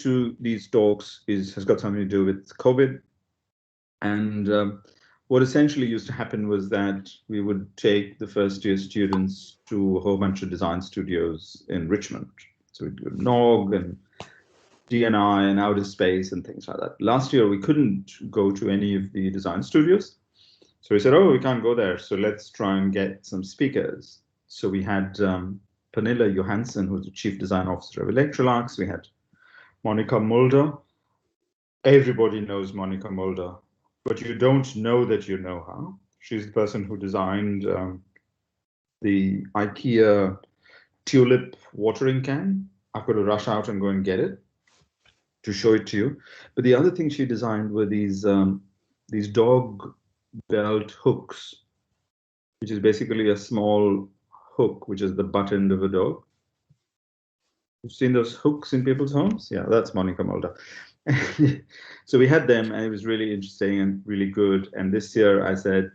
to these talks has got something to do with COVID. And what essentially used to happen was that we would take the first year students to a whole bunch of design studios in Richmond. So we'd go to Nog and DNI and Outer Space and things like that. Last year, we couldn't go to any of the design studios. So we said, oh, we can't go there. So let's try and get some speakers. So we had Pernilla Johansson, who's the Chief Design Officer of Electrolux. We had Monica Mulder. Everybody knows Monica Mulder, but you don't know that you know her. She's the person who designed the IKEA tulip watering can. I've got to rush out and go and get it to show it to you. But the other thing she designed were these dog belt hooks, which is basically a small hook, which is the butt end of a dog. You've seen those hooks in people's homes? Yeah, that's Monica Mulder. So we had them, and it was really interesting and really good. And this year I said,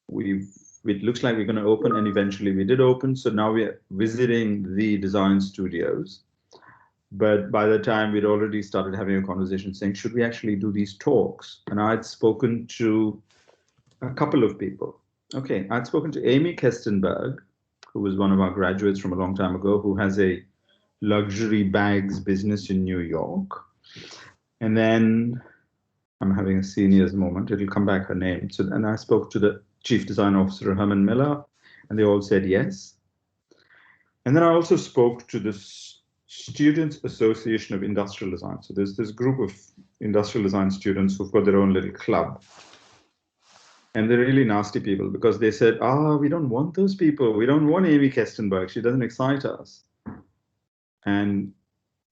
it looks like we're going to open, and eventually we did open. So now we're visiting the design studios. But by the time we'd already started having a conversation saying, should we actually do these talks? And I'd spoken to a couple of people. Okay, I'd spoken to Amy Kestenberg, who was one of our graduates from a long time ago, who has a luxury bags business in New York. And then I'm having a seniors moment. It'll come back, her name. So, and I spoke to the Chief Design Officer, Herman Miller, and they all said yes. And then I also spoke to the Students Association of Industrial Design. So there's this group of industrial design students who've got their own little club. And they're really nasty people, because they said, we don't want those people. We don't want Amy Kestenberg. She doesn't excite us. And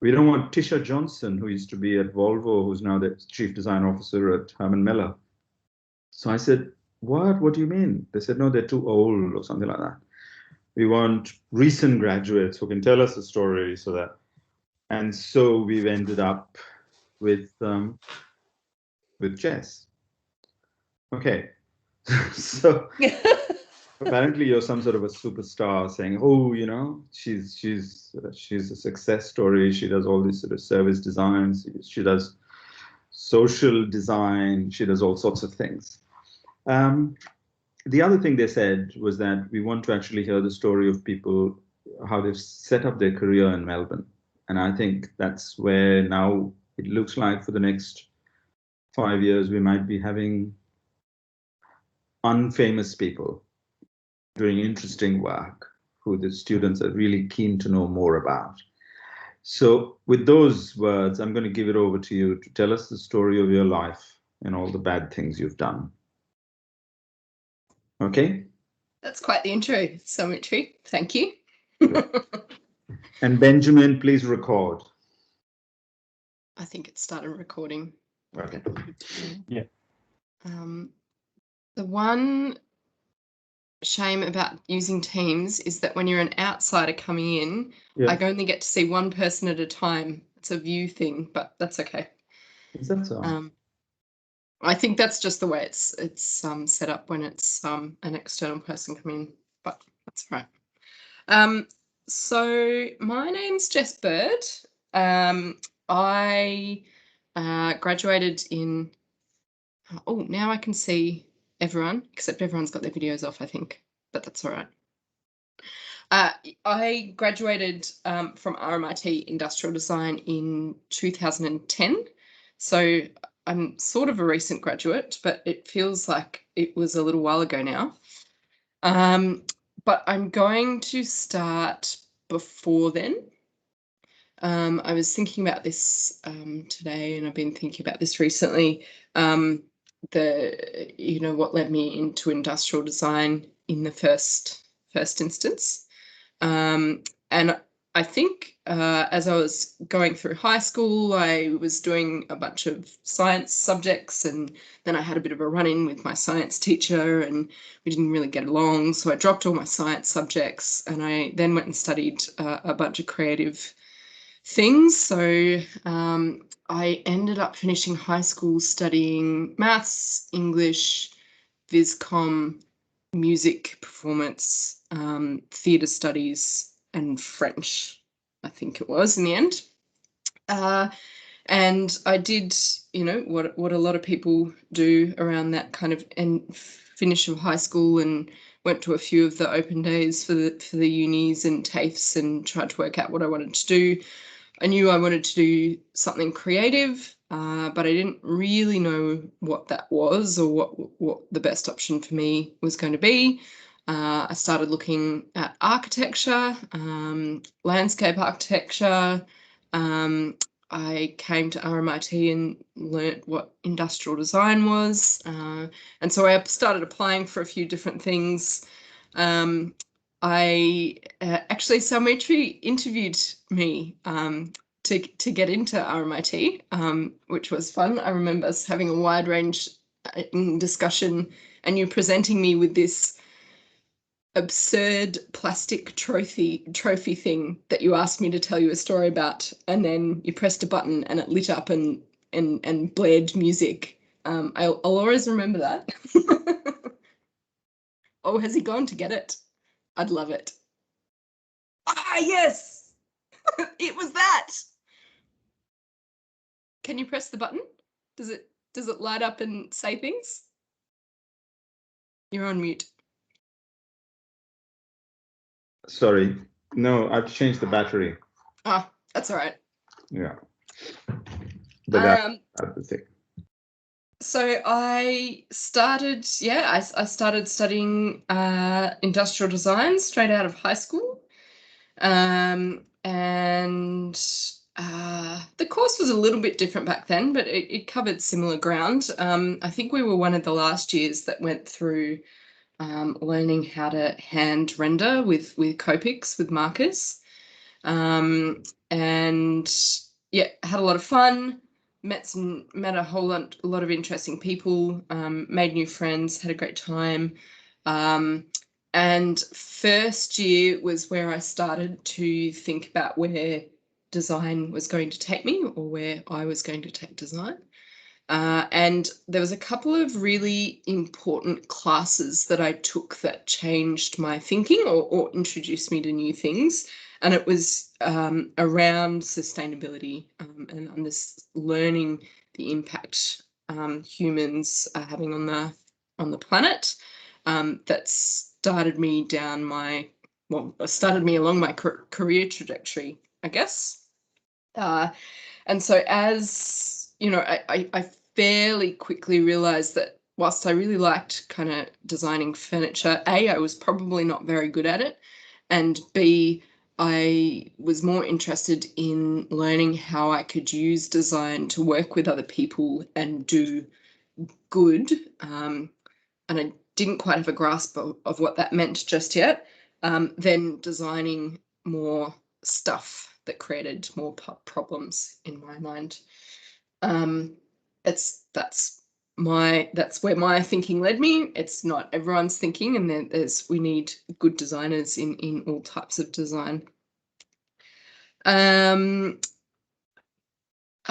we don't want Tisha Johnson, who used to be at Volvo, who's now the Chief Design Officer at Herman Miller. So I said, what do you mean? They said, no, they're too old or something like that. We want recent graduates who can tell us the story, and so we've ended up with Jess. Okay. So apparently you're some sort of a superstar saying, oh, you know, she's a success story. She does all these sort of service designs. She does social design. She does all sorts of things. The other thing they said was that we want to actually hear the story of people, how they've set up their career in Melbourne. And I think that's where now it looks like for the next 5 years, we might be having unfamous people doing interesting work who the students are really keen to know more about. So with those words, I'm going to give it over to you to tell us the story of your life and all the bad things you've done. Okay? That's quite the intro, Summitry. Thank you. And Benjamin, please record. I think it started recording. Okay. Yeah. The one shame about using Teams is that when you're an outsider coming in, I only get to see one person at a time. It's a view thing, but that's okay. Is that so? I think that's just the way it's set up when it's an external person coming in, but that's right. So my name's Jess Bird. I graduated in, now I can see everyone, except everyone's got their videos off, I think, but that's all right. I graduated from RMIT Industrial Design in 2010. So I'm sort of a recent graduate, but it feels like it was a little while ago now. But I'm going to start before then. I was thinking about this today, and I've been thinking about this recently. What led me into industrial design in the first instance. And I think as I was going through high school, I was doing a bunch of science subjects, and then I had a bit of a run-in with my science teacher, and we didn't really get along. So I dropped all my science subjects, and I then went and studied a bunch of creative things. So I ended up finishing high school studying maths, English, Viscom, music, performance, theatre studies, and French, I think it was in the end. And I did, what a lot of people do around that kind of finish of high school, and went to a few of the open days for the unis and TAFEs and tried to work out what I wanted to do. I knew I wanted to do something creative, but I didn't really know what that was or what the best option for me was going to be. I started looking at architecture, landscape architecture. I came to RMIT and learnt what industrial design was. And so I started applying for a few different things. Actually, Salmetri interviewed me to get into RMIT, which was fun. I remember us having a wide range discussion, and you presenting me with this absurd plastic trophy thing that you asked me to tell you a story about, and then you pressed a button and it lit up and blared music. I'll always remember that. Oh, has he gone to get it? I'd love it. Ah, yes! It was that! Can you press the button? Does it light up and say things? You're on mute. Sorry. No, I've changed the battery. Ah, that's all right. Yeah. But that's the thing. So I started, I started studying industrial design straight out of high school. And the course was a little bit different back then, but it covered similar ground. I think we were one of the last years that went through learning how to hand render with Copics, with markers. And yeah, had a lot of fun, met a whole lot of interesting people, made new friends, had a great time. And first year was where I started to think about where design was going to take me, or where I was going to take design. And there was a couple of really important classes that I took that changed my thinking or introduced me to new things. And it was around sustainability and on this learning the impact humans are having on the planet. That started me down started me along my career trajectory, I guess. And so as, I fairly quickly realized that whilst I really liked kind of designing furniture, A, I was probably not very good at it, and B, I was more interested in learning how I could use design to work with other people and do good. And I didn't quite have a grasp of what that meant just yet. Then designing more stuff that created more problems in my mind. That's where my thinking led me. It's not everyone's thinking, and we need good designers in all types of design. I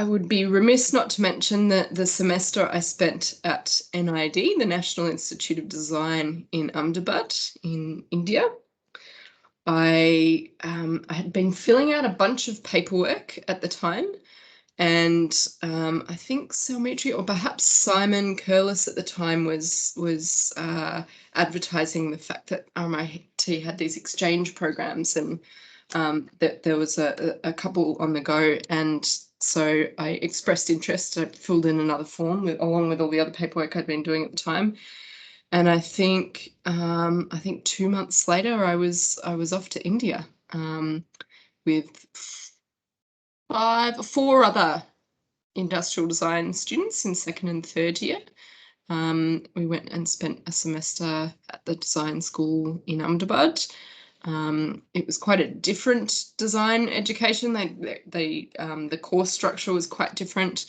would be remiss not to mention that the semester I spent at NID, the National Institute of Design in Ahmedabad in India. I had been filling out a bunch of paperwork at the time, and I think Salmetri, or perhaps Simon Curlis at the time, was advertising the fact that RMIT had these exchange programs, and that there was a couple on the go. And so I expressed interest. I filled in another form along with all the other paperwork I'd been doing at the time. And I think 2 months later, I was off to India with 4 other industrial design students in second and third year. We went and spent a semester at the design school in Ahmedabad. It was quite a different design education. The course structure was quite different.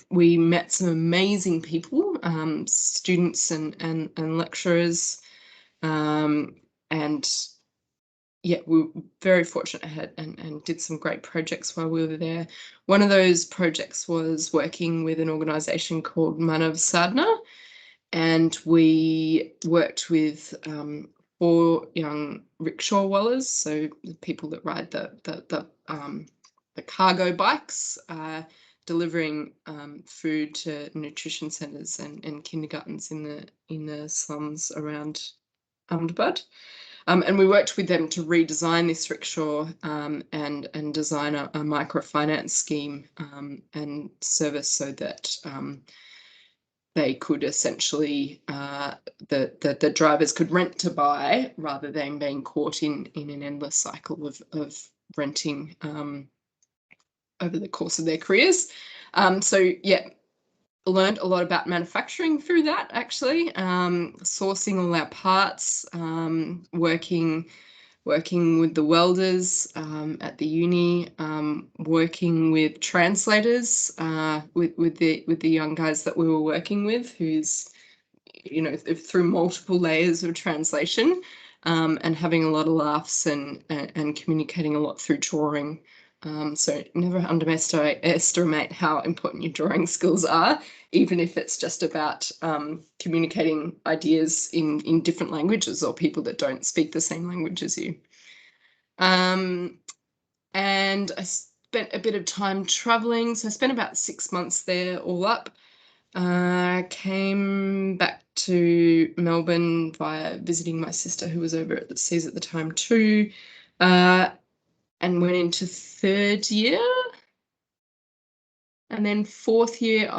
We met some amazing people, students and lecturers, and yeah, we were very fortunate ahead and did some great projects while we were there. One of those projects was working with an organisation called Manav Sadhana, and we worked with 4 young rickshaw wallahs, so the people that ride the cargo bikes, delivering food to nutrition centres and kindergartens in the slums around Ahmedabad. And we worked with them to redesign this rickshaw and design a microfinance scheme and service so that they could essentially, the drivers could rent to buy rather than being caught in an endless cycle of renting over the course of their careers. So yeah, learned a lot about manufacturing through that, actually, sourcing all our parts, working with the welders at the uni, working with translators, with the young guys that we were working with, who's, you know, through multiple layers of translation, and having a lot of laughs and communicating a lot through drawing. So never underestimate how important your drawing skills are, even if it's just about communicating ideas in different languages or people that don't speak the same language as you. And I spent a bit of time traveling. So I spent about 6 months there all up. Came back to Melbourne via visiting my sister, who was over at the seas at the time too. And went into 3rd year. And then 4th year,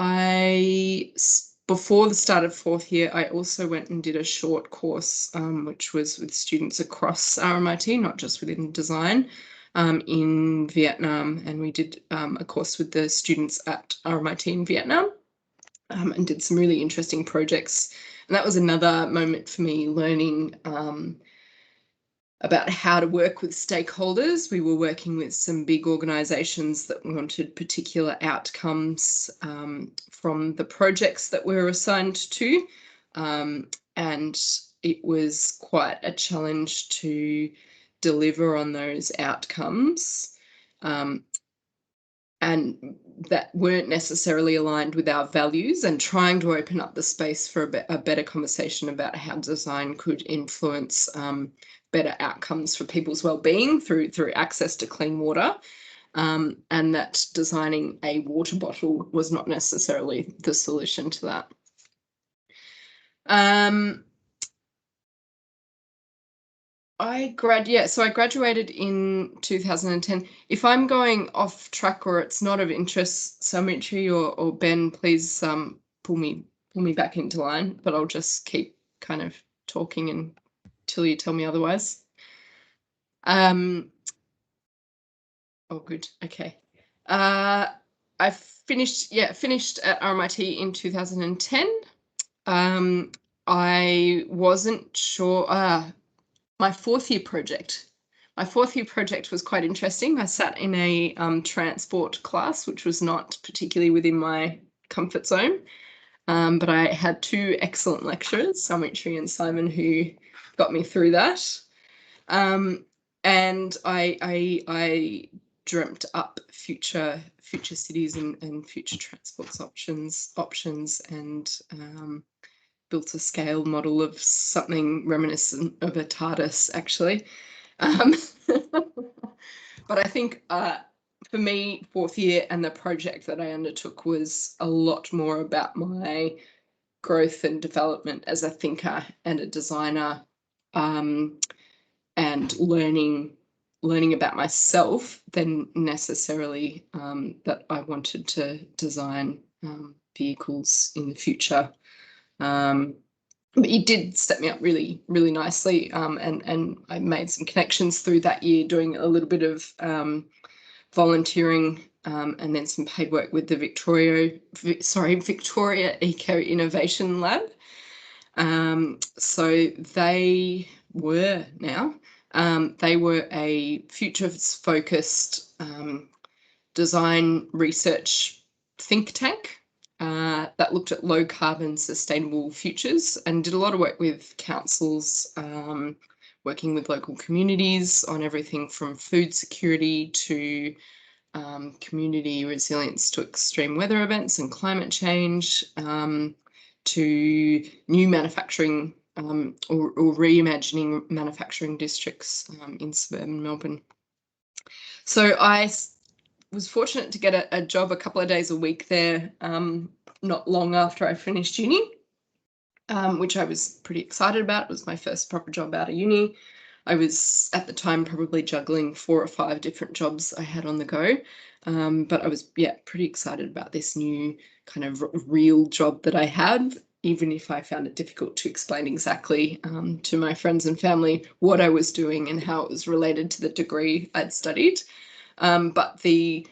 before the start of 4th year, I also went and did a short course, which was with students across RMIT, not just within design, in Vietnam. And we did a course with the students at RMIT in Vietnam, and did some really interesting projects. And that was another moment for me, learning about how to work with stakeholders. We were working with some big organisations that wanted particular outcomes from the projects that we were assigned to. And it was quite a challenge to deliver on those outcomes, and that weren't necessarily aligned with our values, and trying to open up the space for a better conversation about how design could influence better outcomes for people's well-being through access to clean water, and that designing a water bottle was not necessarily the solution to that. I graduated in 2010. If I'm going off track or it's not of interest, Summitri or Ben, please pull me back into line, but I'll just keep kind of talking until you tell me otherwise. Oh, good. Okay. I finished at RMIT in 2010. I wasn't sure. My 4th year project was quite interesting. I sat in a transport class, which was not particularly within my comfort zone, but I had 2 excellent lecturers, Summitri and Simon, who got me through that. And I dreamt up future cities and future transport options, and built a scale model of something reminiscent of a TARDIS, actually. But I think for me, 4th year and the project that I undertook was a lot more about my growth and development as a thinker and a designer, and learning about myself than necessarily that I wanted to design vehicles in the future. But it did set me up really, really nicely, and I made some connections through that year, doing a little bit of volunteering, and then some paid work with the Victoria Eco Innovation Lab. So they were a futures-focused design research think tank that looked at low carbon sustainable futures, and did a lot of work with councils, working with local communities on everything from food security to community resilience to extreme weather events and climate change, to new manufacturing or reimagining manufacturing districts in suburban Melbourne. So I was fortunate to get a job a couple of days a week there, not long after I finished uni, which I was pretty excited about. It was my first proper job out of uni. I was at the time probably juggling 4 or 5 different jobs I had on the go. But I was, pretty excited about this new kind of real job that I had, even if I found it difficult to explain exactly to my friends and family what I was doing and how it was related to the degree I'd studied. But the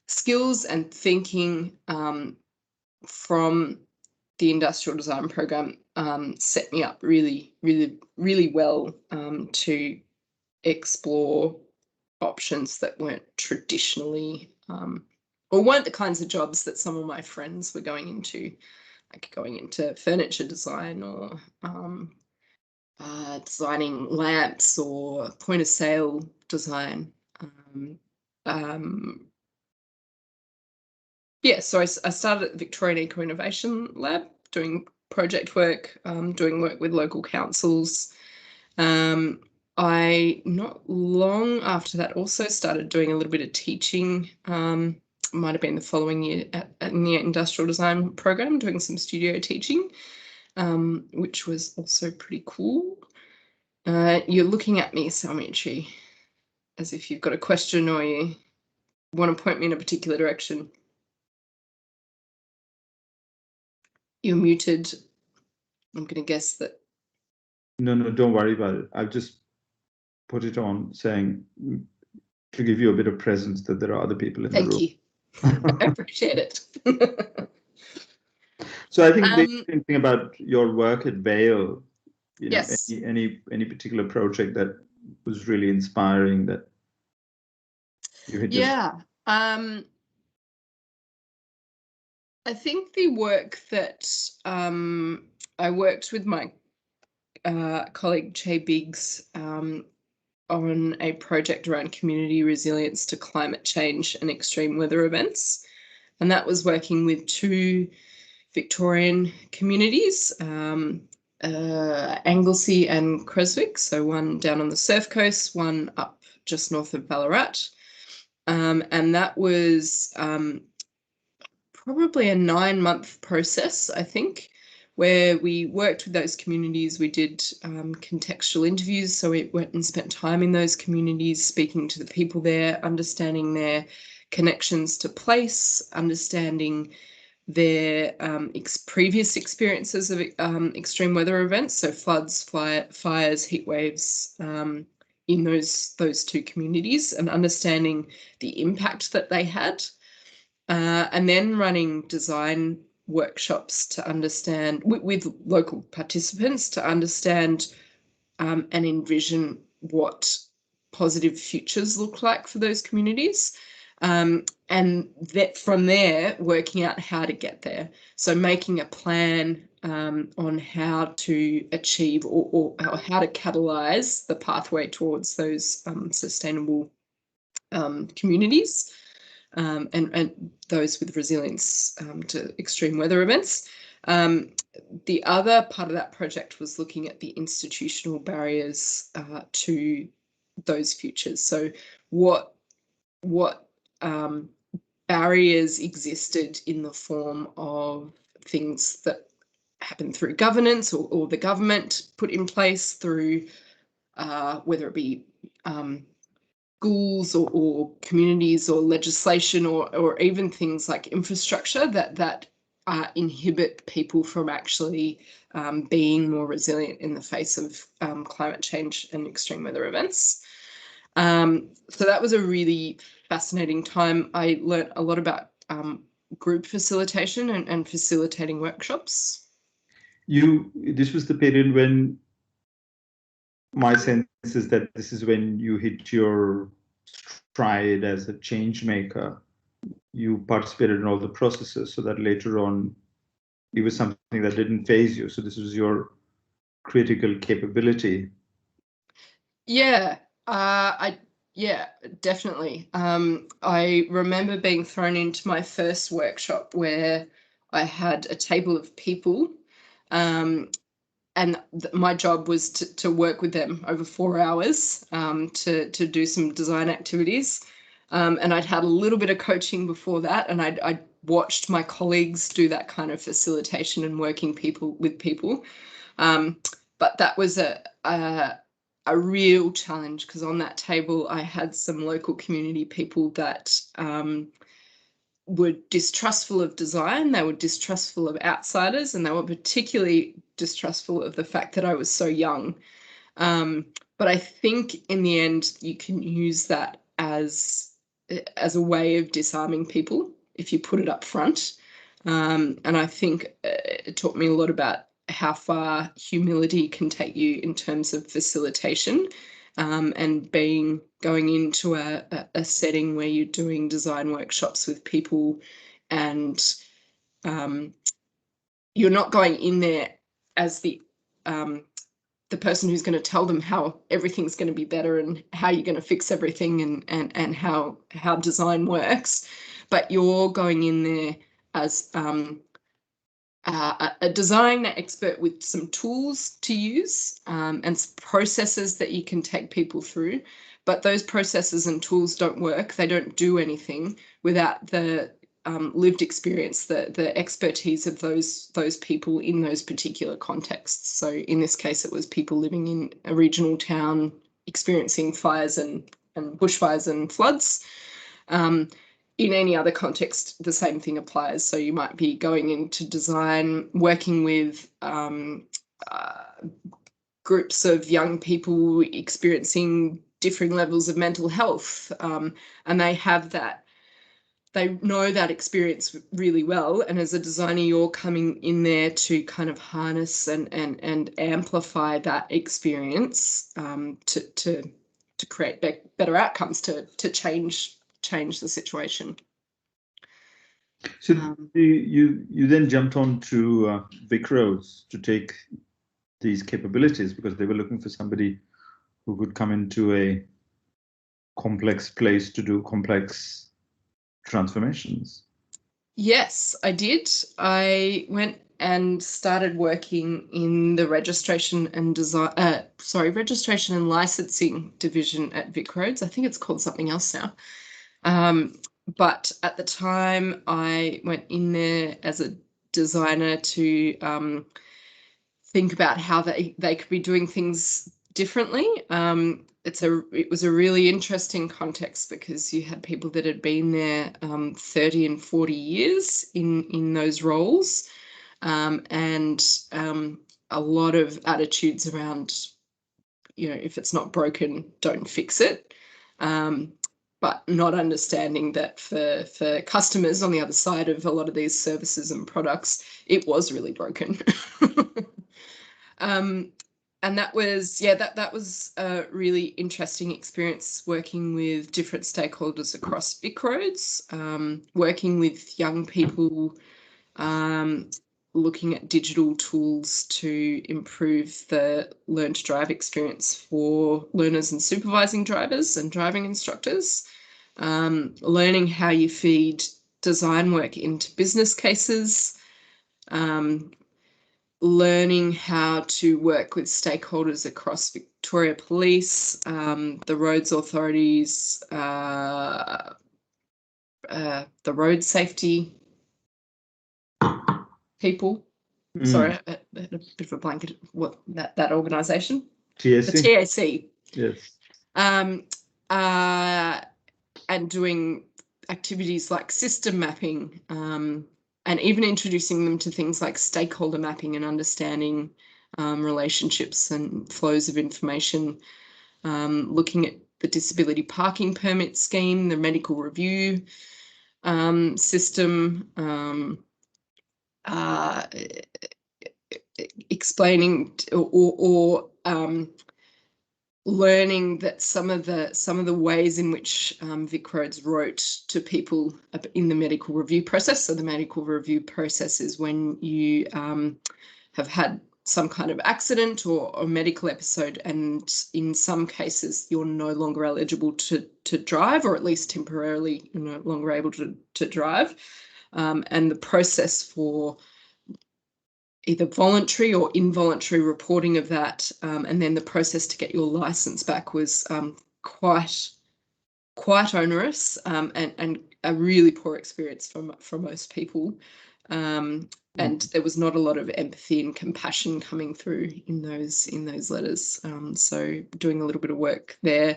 skills and thinking from the industrial design program set me up really, really, really well to explore options that weren't traditionally or weren't the kinds of jobs that some of my friends were going into, like going into furniture design or designing lamps or point of sale design. So I started at the Victorian Eco Innovation Lab doing project work, doing work with local councils. I, not long after that, also started doing a little bit of teaching. Might have been the following year in the industrial design program, doing some studio teaching, which was also pretty cool. You're looking at me, Salmichi, as if you've got a question or you want to point me in a particular direction. You're muted. I'm going to guess that. No, don't worry about it. I've just put it on saying to give you a bit of presence that there are other people in the room. Thank you. I appreciate it. So I think the interesting thing about your work at Vail, yes. any particular project that was really inspiring that you had just... I think the work that I worked with my colleague Che Biggs on a project around community resilience to climate change and extreme weather events. And that was working with 2 Victorian communities, Anglesey and Creswick. So one down on the Surf Coast, one up just north of Ballarat. And that was probably a 9-month process, I think, where we worked with those communities. We did contextual interviews, so we went and spent time in those communities, speaking to the people there, understanding their connections to place, understanding their previous experiences of extreme weather events, so floods, fires, heat waves, in those 2 communities, and understanding the impact that they had. And then running design workshops to understand, with local participants, to understand and envision what positive futures look like for those communities. And that from there, working out how to get there. So making a plan on how to achieve or how to catalyse the pathway towards those sustainable communities. And those with resilience to extreme weather events. The other part of that project was looking at the institutional barriers to those futures. So what barriers existed in the form of things that happen through governance or the government put in place through whether it be schools or communities or legislation or even things like infrastructure that inhibit people from actually being more resilient in the face of climate change and extreme weather events. So that was a really fascinating time. I learnt a lot about group facilitation and facilitating workshops. This was the period when my sense is that this is when you hit your stride as a change maker. You participated in all the processes so that later on it was something that didn't phase you. So this was your critical capability. Yeah, definitely. I remember being thrown into my first workshop where I had a table of people, and my job was to work with them over 4 hours to do some design activities. And I'd had a little bit of coaching before that, and I'd watched my colleagues do that kind of facilitation and working with people. But that was a real challenge, because on that table I had some local community people that were distrustful of design, they were distrustful of outsiders, and they were particularly distrustful of the fact that I was so young. But I think in the end you can use that as a way of disarming people if you put it up front. And I think it taught me a lot about how far humility can take you in terms of facilitation, and going into a setting where you're doing design workshops with people, and you're not going in there as the person who's going to tell them how everything's going to be better and how you're going to fix everything and how design works, but you're going in there as a design expert with some tools to use, and processes that you can take people through. But those processes and tools don't work. They don't do anything without the lived experience, the expertise of those people in those particular contexts. So in this case, it was people living in a regional town experiencing fires and bushfires and floods. In any other context, the same thing applies. So you might be going into design, working with groups of young people experiencing differing levels of mental health, and they have that. They know that experience really well, and as a designer, you're coming in there to kind of harness and amplify that experience, to create better outcomes, to change the situation. So you then jumped on to Vic Roads to take these capabilities, because they were looking for somebody who could come into a complex place to do complex transformations. Yes, I did. I went and started working in the registration and licensing division at Vic Roads. I think it's called something else now. But at the time, I went in there as a designer to think about how they could be doing things differently. It was a really interesting context, because you had people that had been there 30 and 40 years in those roles, and a lot of attitudes around, if it's not broken, don't fix it. But not understanding that for customers on the other side of a lot of these services and products, it was really broken. And that was a really interesting experience, working with different stakeholders across Vic Roads, working with young people, looking at digital tools to improve the learn to drive experience for learners and supervising drivers and driving instructors, learning how you feed design work into business cases, learning how to work with stakeholders across Victoria Police, the roads authorities, the road safety people. Sorry, I had a bit of a blanket. What that organisation? TAC. The TAC. Yes. And doing activities like system mapping, and even introducing them to things like stakeholder mapping and understanding relationships and flows of information, looking at the disability parking permit scheme, the medical review system, explaining or learning that some of the ways in which Vic Roads wrote to people in the medical review process. So the medical review process is when you have had some kind of accident or medical episode, and in some cases you're no longer eligible to drive, or at least temporarily you're no longer able to drive. And the process for either voluntary or involuntary reporting of that, and then the process to get your license back was quite quite onerous, and a really poor experience for most people. And there was not a lot of empathy and compassion coming through in those letters. So doing a little bit of work there.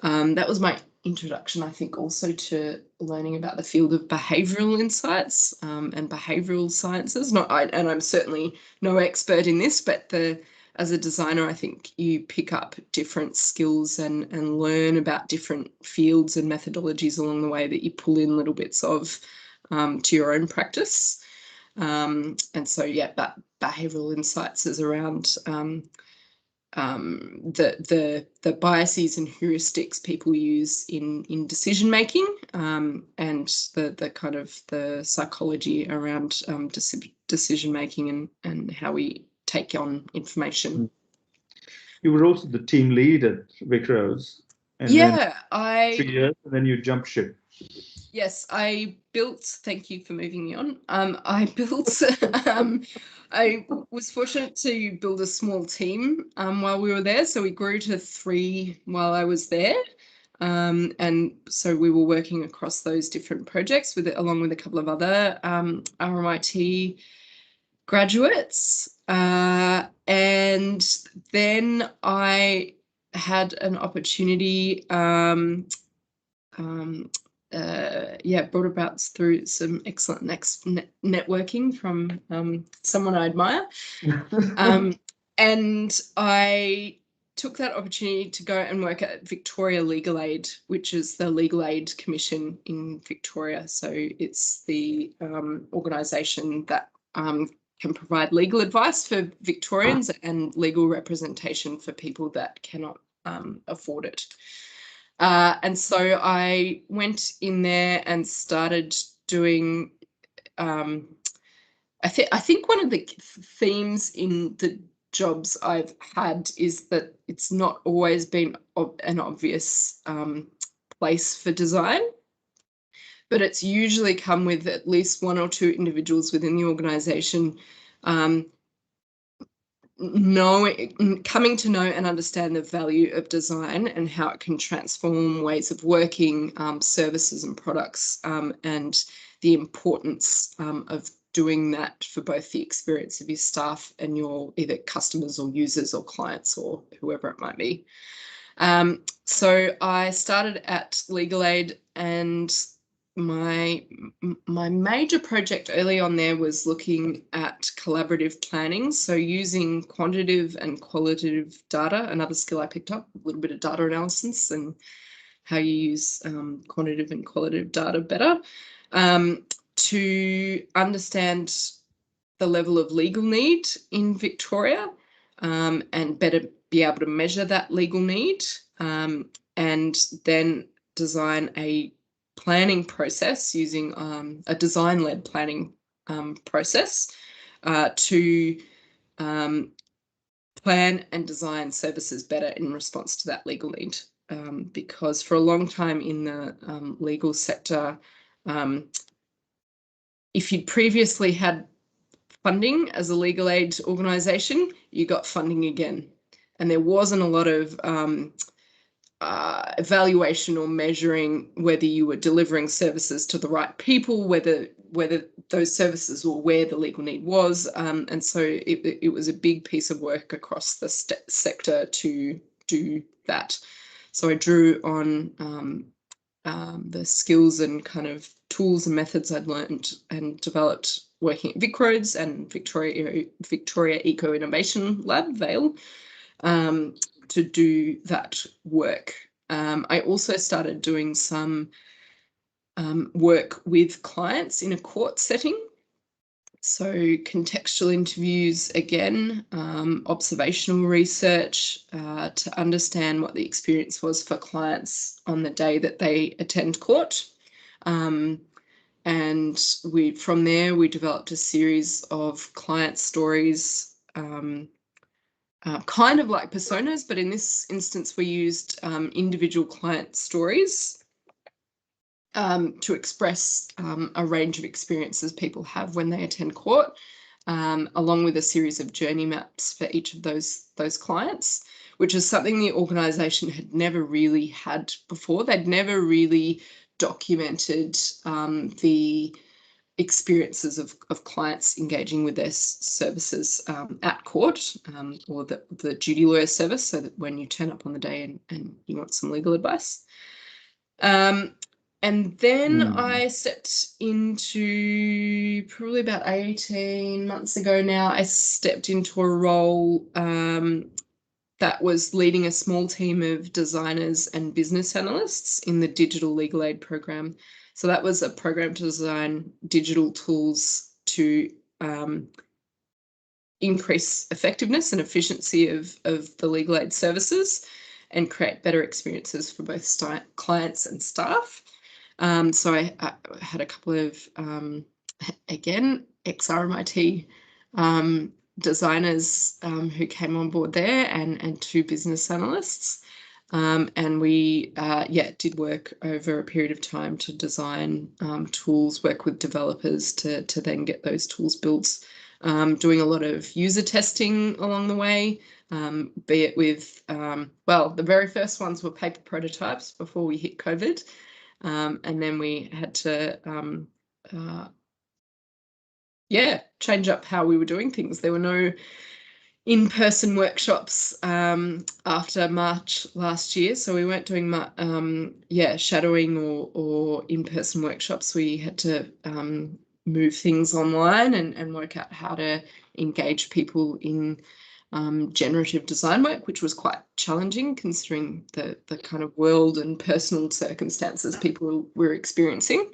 That was my introduction, I think, also to learning about the field of behavioural insights and behavioural sciences. And I'm certainly no expert in this, but as a designer, I think you pick up different skills and learn about different fields and methodologies along the way that you pull in little bits of to your own practice. And so, yeah, that behavioural insights is around the biases and heuristics people use in decision making, and the kind of the psychology around decision making and how we take on information. You were also the team lead at Vic-Rose, and Yeah, then 3 years, and then you jumped ship. Yes, I built. Thank you for moving me on. I built. I was fortunate to build a small team while we were there, so we grew to 3 while I was there, and so we were working across those different projects along with a couple of other RMIT graduates, and then I had an opportunity. Brought about through some excellent networking from someone I admire. And I took that opportunity to go and work at Victoria Legal Aid, which is the Legal Aid Commission in Victoria. So it's the organisation that can provide legal advice for Victorians and legal representation for people that cannot afford it. And so I went in there and started doing, I think one of the themes in the jobs I've had is that it's not always been an obvious place for design, but it's usually come with at least 1 or 2 individuals within the organisation coming to know and understand the value of design and how it can transform ways of working, services and products, and the importance of doing that for both the experience of your staff and your either customers or users or clients or whoever it might be. So I started at Legal Aid, and my major project early on there was looking at collaborative planning, so using quantitative and qualitative data. Another skill I picked up, a little bit of data analysis and how you use quantitative and qualitative data better, to understand the level of legal need in Victoria, and better be able to measure that legal need, and then design a planning process using a design-led planning process to plan and design services better in response to that legal need. Because for a long time in the legal sector, if you'd previously had funding as a legal aid organisation, you got funding again. And there wasn't a lot of evaluation or measuring whether you were delivering services to the right people, whether those services were where the legal need was. And so it was a big piece of work across the sector to do that. So I drew on the skills and kind of tools and methods I'd learned and developed working at Vic-Roads and Victoria Eco Innovation Lab, VALE, to do that work. I also started doing some work with clients in a court setting. So contextual interviews again, observational research to understand what the experience was for clients on the day that they attend court. And from there, we developed a series of client stories, kind of like personas, but in this instance, we used individual client stories to express a range of experiences people have when they attend court. along with a series of journey maps for each of those clients, which is something the organisation had never really had before. They'd never really documented the experiences of clients engaging with their services at court, or the duty lawyer service, so that when you turn up on the day and you want some legal advice. And then I stepped into, probably about 18 months ago now, I stepped into a role that was leading a small team of designers and business analysts in the digital legal aid program. So that was a program to design digital tools to increase effectiveness and efficiency of the legal aid services and create better experiences for both clients and staff. So I had a couple of, again, ex-RMIT designers who came on board there, and 2 business analysts. And we, did work over a period of time to design tools, work with developers to then get those tools built, doing a lot of user testing along the way, be it with, the very first ones were paper prototypes before we hit COVID. And then we had to, change up how we were doing things. There were no in-person workshops after March last year, so we weren't doing shadowing or in-person workshops. We had to move things online and work out how to engage people in generative design work, which was quite challenging considering the kind of world and personal circumstances people were experiencing.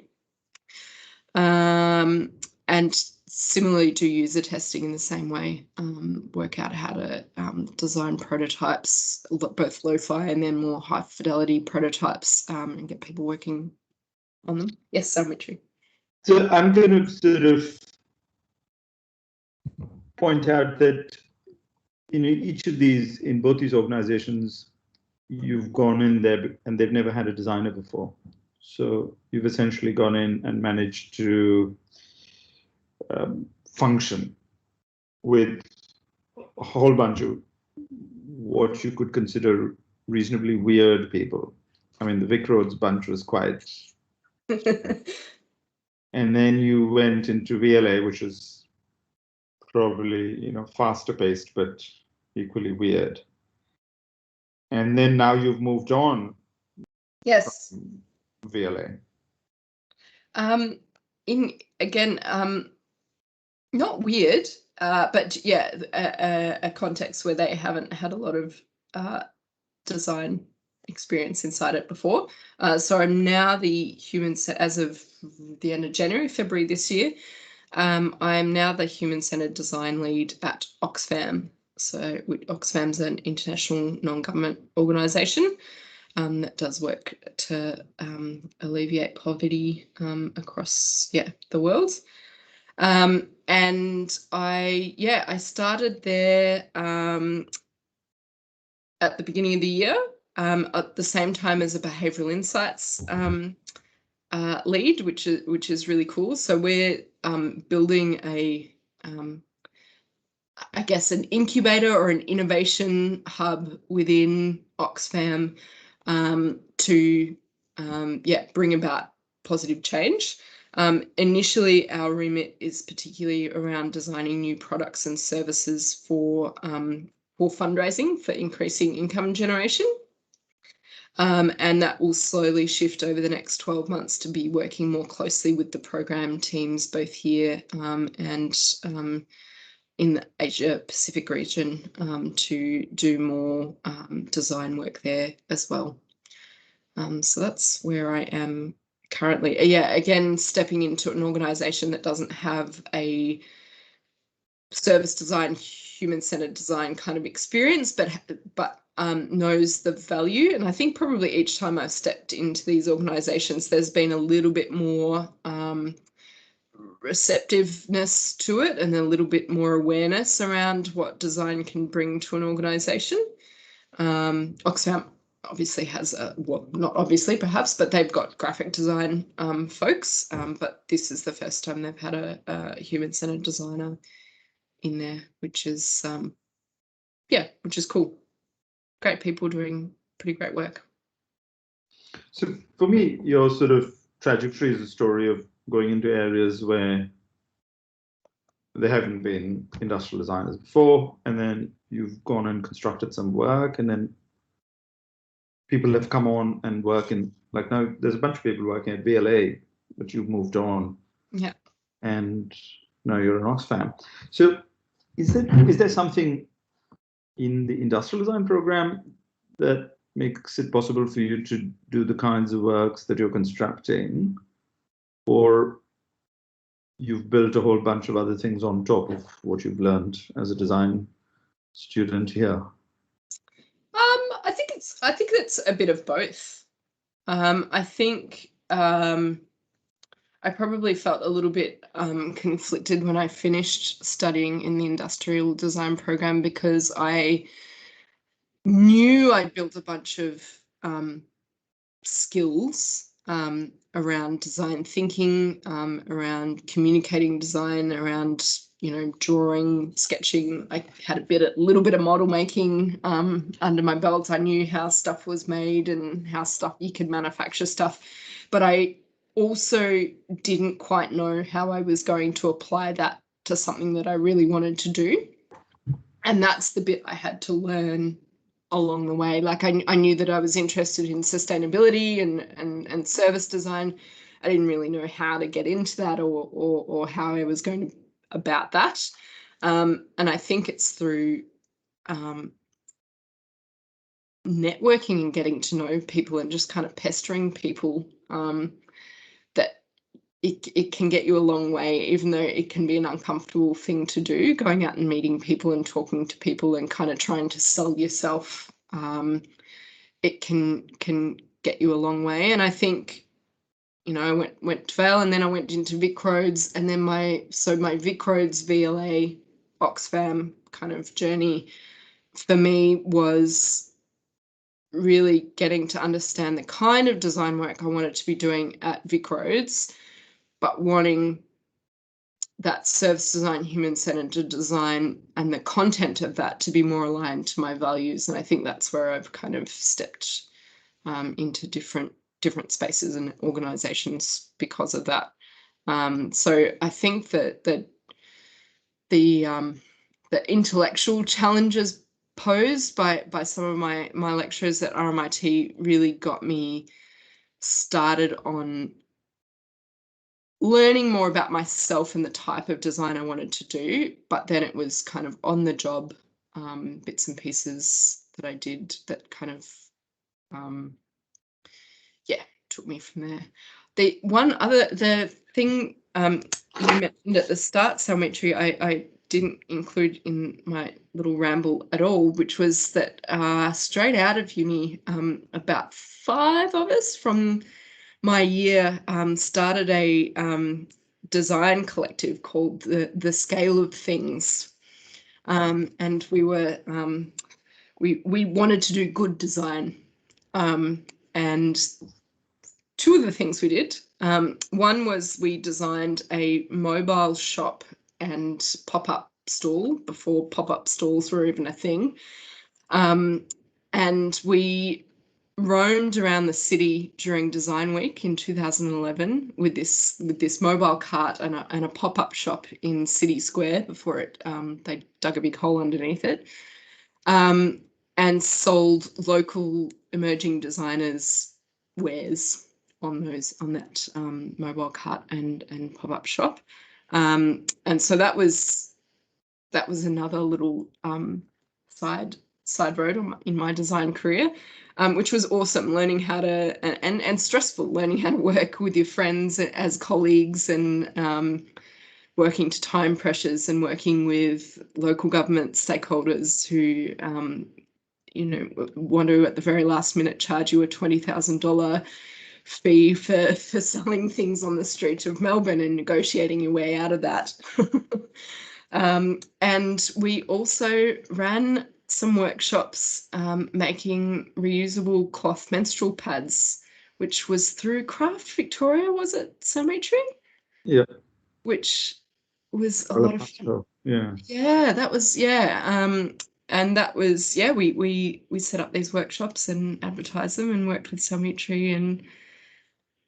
And similarly do user testing in the same way, work out how to design prototypes, both lo-fi and then more high fidelity prototypes, and get people working on them. Yes, Dimitri. So I'm going to sort of point out that each of these, in both these organizations, you've gone in there and they've never had a designer before. So you've essentially gone in and managed to function with a whole bunch of what you could consider reasonably weird people. I mean, the Vic Roads bunch was quite... And then you went into VLA, which is probably, faster paced, but equally weird. And then now you've moved on. Yes. VLA. Not weird, but a context where they haven't had a lot of design experience inside it before. So I'm now the as of the end of February this year, I'm now the human-centered design lead at Oxfam. So Oxfam's an international non-government organisation that does work to alleviate poverty across the world. And I started there at the beginning of the year, at the same time as a behavioural insights lead, which is really cool. So we're building an incubator or an innovation hub within Oxfam to bring about positive change. Initially, our remit is particularly around designing new products and services for fundraising, for increasing income generation. And that will slowly shift over the next 12 months to be working more closely with the program teams, both here and in the Asia Pacific region, to do more design work there as well. So that's where I am currently. Again, stepping into an organisation that doesn't have a service design, human-centered design kind of experience, but knows the value. And I think probably each time I've stepped into these organisations, there's been a little bit more receptiveness to it and a little bit more awareness around what design can bring to an organisation. Oxfam obviously has not obviously perhaps, but they've got graphic design folks, but this is the first time they've had a human-centered designer in there, which is which is cool. Great people doing pretty great work. So for me, your sort of trajectory is a story of going into areas where there haven't been industrial designers before, and then you've gone and constructed some work, and then people have come on and work in, like, now there's a bunch of people working at VLA, but you've moved on. Yeah. And now you're an Oxfam. So is there something in the industrial design program that makes it possible for you to do the kinds of works that you're constructing, or you've built a whole bunch of other things on top of what you've learned as a design student here? I think it's a bit of both. I think I probably felt a little bit conflicted when I finished studying in the industrial design program, because I knew I'd built a bunch of skills around design thinking, around communicating design, around drawing, sketching. I had a little bit of model making under my belt. I knew how stuff was made and how you could manufacture stuff, but I also didn't quite know how I was going to apply that to something that I really wanted to do. And that's the bit I had to learn along the way. Like I knew that I was interested in sustainability and service design. I didn't really know how to get into that or how I was going about that. And I think it's through networking and getting to know people and just kind of pestering people that it can get you a long way, even though it can be an uncomfortable thing to do, going out and meeting people and talking to people and kind of trying to sell yourself. It can get you a long way. And I think, I went to Vale, and then I went into Vic Roads, and then my Vic Roads VLA Oxfam kind of journey for me was really getting to understand the kind of design work I wanted to be doing at Vic Roads, but wanting that service design, human-centered design, and the content of that to be more aligned to my values. And I think that's where I've kind of stepped into different spaces and organizations because of that. So I think that the intellectual challenges posed by some of my lecturers at RMIT really got me started on learning more about myself and the type of design I wanted to do. But then it was kind of on the job bits and pieces that I did that kind of took me from there. The thing you mentioned at the start, Salmetry, I didn't include in my little ramble at all, which was that straight out of uni, about 5 of us from my year started a design collective called the Scale of Things, and we were we wanted to do good design, and 2 of the things we did. One was we designed a mobile shop and pop-up stall before pop-up stalls were even a thing, and we roamed around the city during Design Week in 2011 with this mobile cart and a pop-up shop in City Square before it they dug a big hole underneath it, and sold local emerging designers wares on that mobile cart and pop-up shop, and so that was another little side road in my design career, which was awesome, learning how to and stressful, learning how to work with your friends as colleagues, and working to time pressures, and working with local government stakeholders who want to at the very last minute charge you a $20,000 fee for selling things on the street of Melbourne and negotiating your way out of that. And we also ran some workshops making reusable cloth menstrual pads, which was through Craft Victoria, was it, Salmetry? Yeah. Which was a lot of fun. Yeah, that was, and that was, we set up these workshops and advertised them and worked with Salmitri and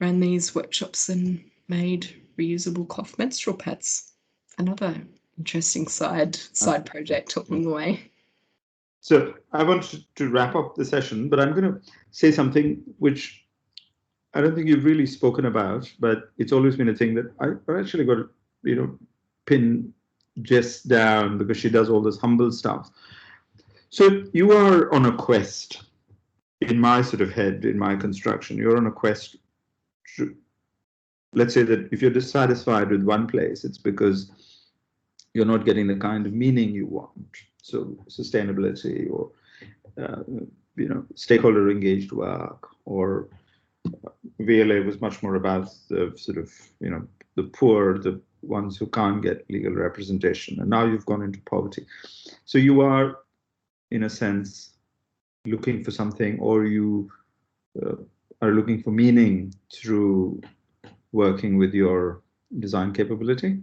ran these workshops and made reusable cloth menstrual pads. Another interesting side project along the way. So I want to wrap up the session, but I'm going to say something which I don't think you've really spoken about, but it's always been a thing that I actually got to, pin Jess down because she does all this humble stuff. So you are on a quest, in my sort of head, in my construction, you're on a quest. Let's say that if you're dissatisfied with one place, it's because you're not getting the kind of meaning you want. So sustainability or, stakeholder engaged work, or VLA was much more about the sort of, the poor, the ones who can't get legal representation. And now you've gone into poverty. So you are, in a sense, looking for something, or you are looking for meaning through working with your design capability.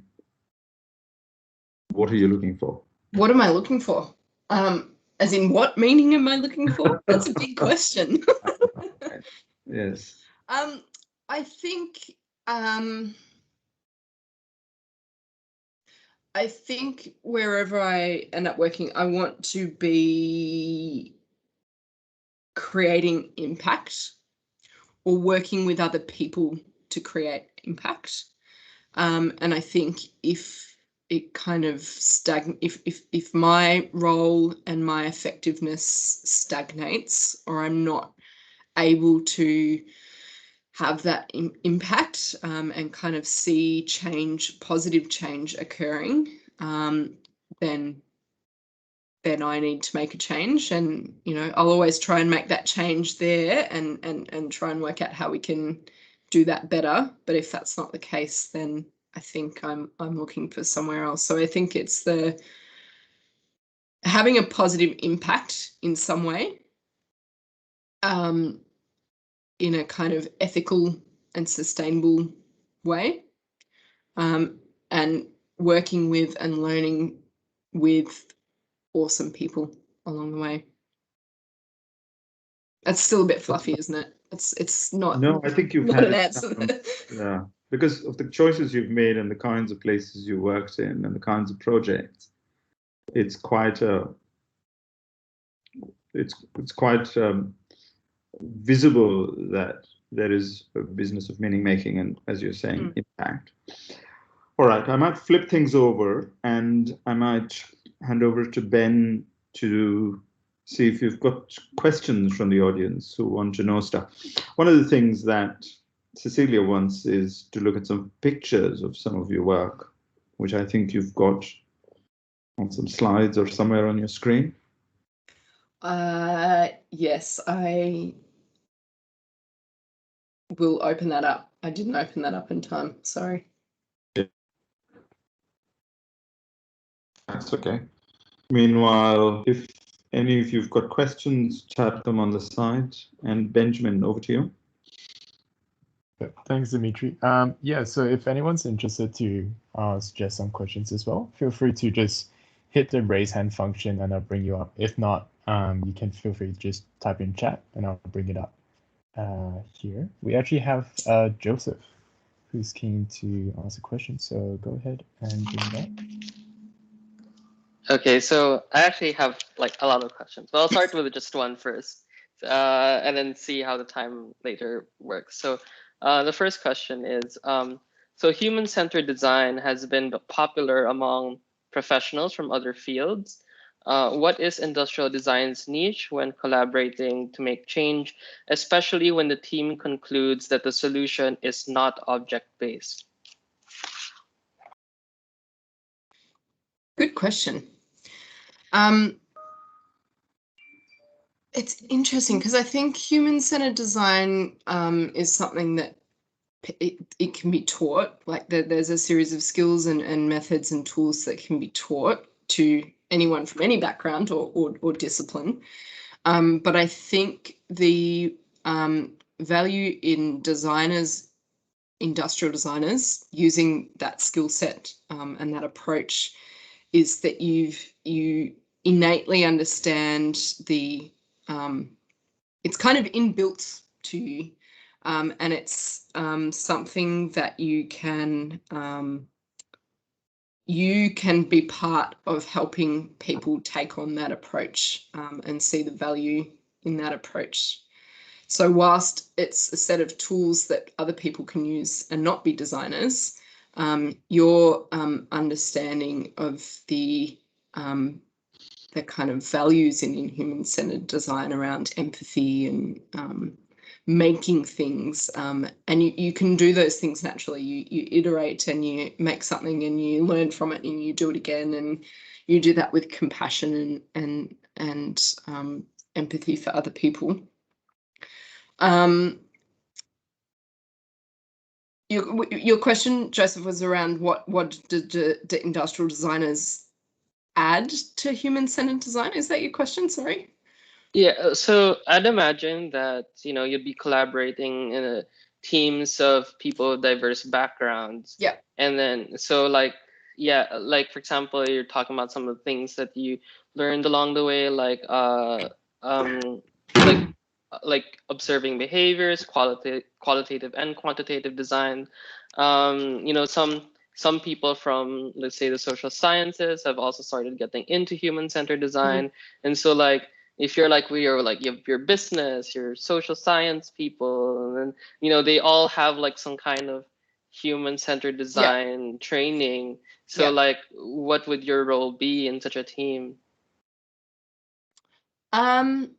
What are you looking for? What am I looking for? As in, what meaning am I looking for? That's a big question. Yes. I think wherever I end up working, I want to be creating impact or working with other people to create impact. And I think if it kind of if my role and my effectiveness stagnates, or I'm not able to have that impact and kind of see positive change occurring, then I need to make a change. And I'll always try and make that change there and try and work out how we can do that better. But if that's not the case, then I think I'm looking for somewhere else. So I think it's the having a positive impact in some way, in a kind of ethical and sustainable way, and working with and learning with awesome people along the way. That's still a bit fluffy, isn't it? It's not. No, I think you've not had an answer. Yeah, because of the choices you've made and the kinds of places you worked in and the kinds of projects. It's quite visible that there is a business of meaning making and, as you're saying, impact. All right, I might flip things over and I might hand over to Ben to see if you've got questions from the audience who want to know stuff. One of the things that Cecilia wants is to look at some pictures of some of your work, which I think you've got on some slides or somewhere on your screen. Yes, I will open that up. I didn't open that up in time, sorry. That's okay. Meanwhile, if any of you've got questions, type them on the side. And Benjamin, over to you. Thanks, Dimitri. Yeah, so if anyone's interested to suggest some questions as well, feel free to just hit the raise hand function and I'll bring you up. If not, you can feel free to just type in chat and I'll bring it up here. We actually have Joseph who's keen to ask a question, so go ahead and bring it up. Okay, so I actually have like a lot of questions, but I'll start with just one first, and then see how the time later works. So the first question is, so human-centered design has been popular among professionals from other fields. What is industrial design's niche when collaborating to make change, especially when the team concludes that the solution is not object-based? Good question. It's interesting because I think human-centered design is something that it can be taught. Like there's a series of skills and methods and tools that can be taught to anyone from any background or discipline. But I think the value in designers, industrial designers, using that skill set and that approach is that you innately understand the it's kind of inbuilt to you, and it's something that you can be part of helping people take on that approach and see the value in that approach. So whilst it's a set of tools that other people can use and not be designers, your understanding of the kind of values in human-centered design around empathy and making things, and you can do those things naturally. You iterate and you make something and you learn from it and you do it again, and you do that with compassion and empathy for other people. Your question, Joseph, was around what do industrial designers add to human-centered design? Is that your question? Sorry. Yeah, so I'd imagine that, you know, you'd be collaborating in teams of people of diverse backgrounds. Yeah. And then, so like, yeah, like for example, you're talking about some of the things that you learned along the way, like observing behaviors, qualitative and quantitative design. You know, some people from, let's say, the social sciences have also started getting into human-centered design. And so like, if you're like, you have your business, your social science people, and you know, they all have like some kind of human-centered design training. So like, what would your role be in such a team? Good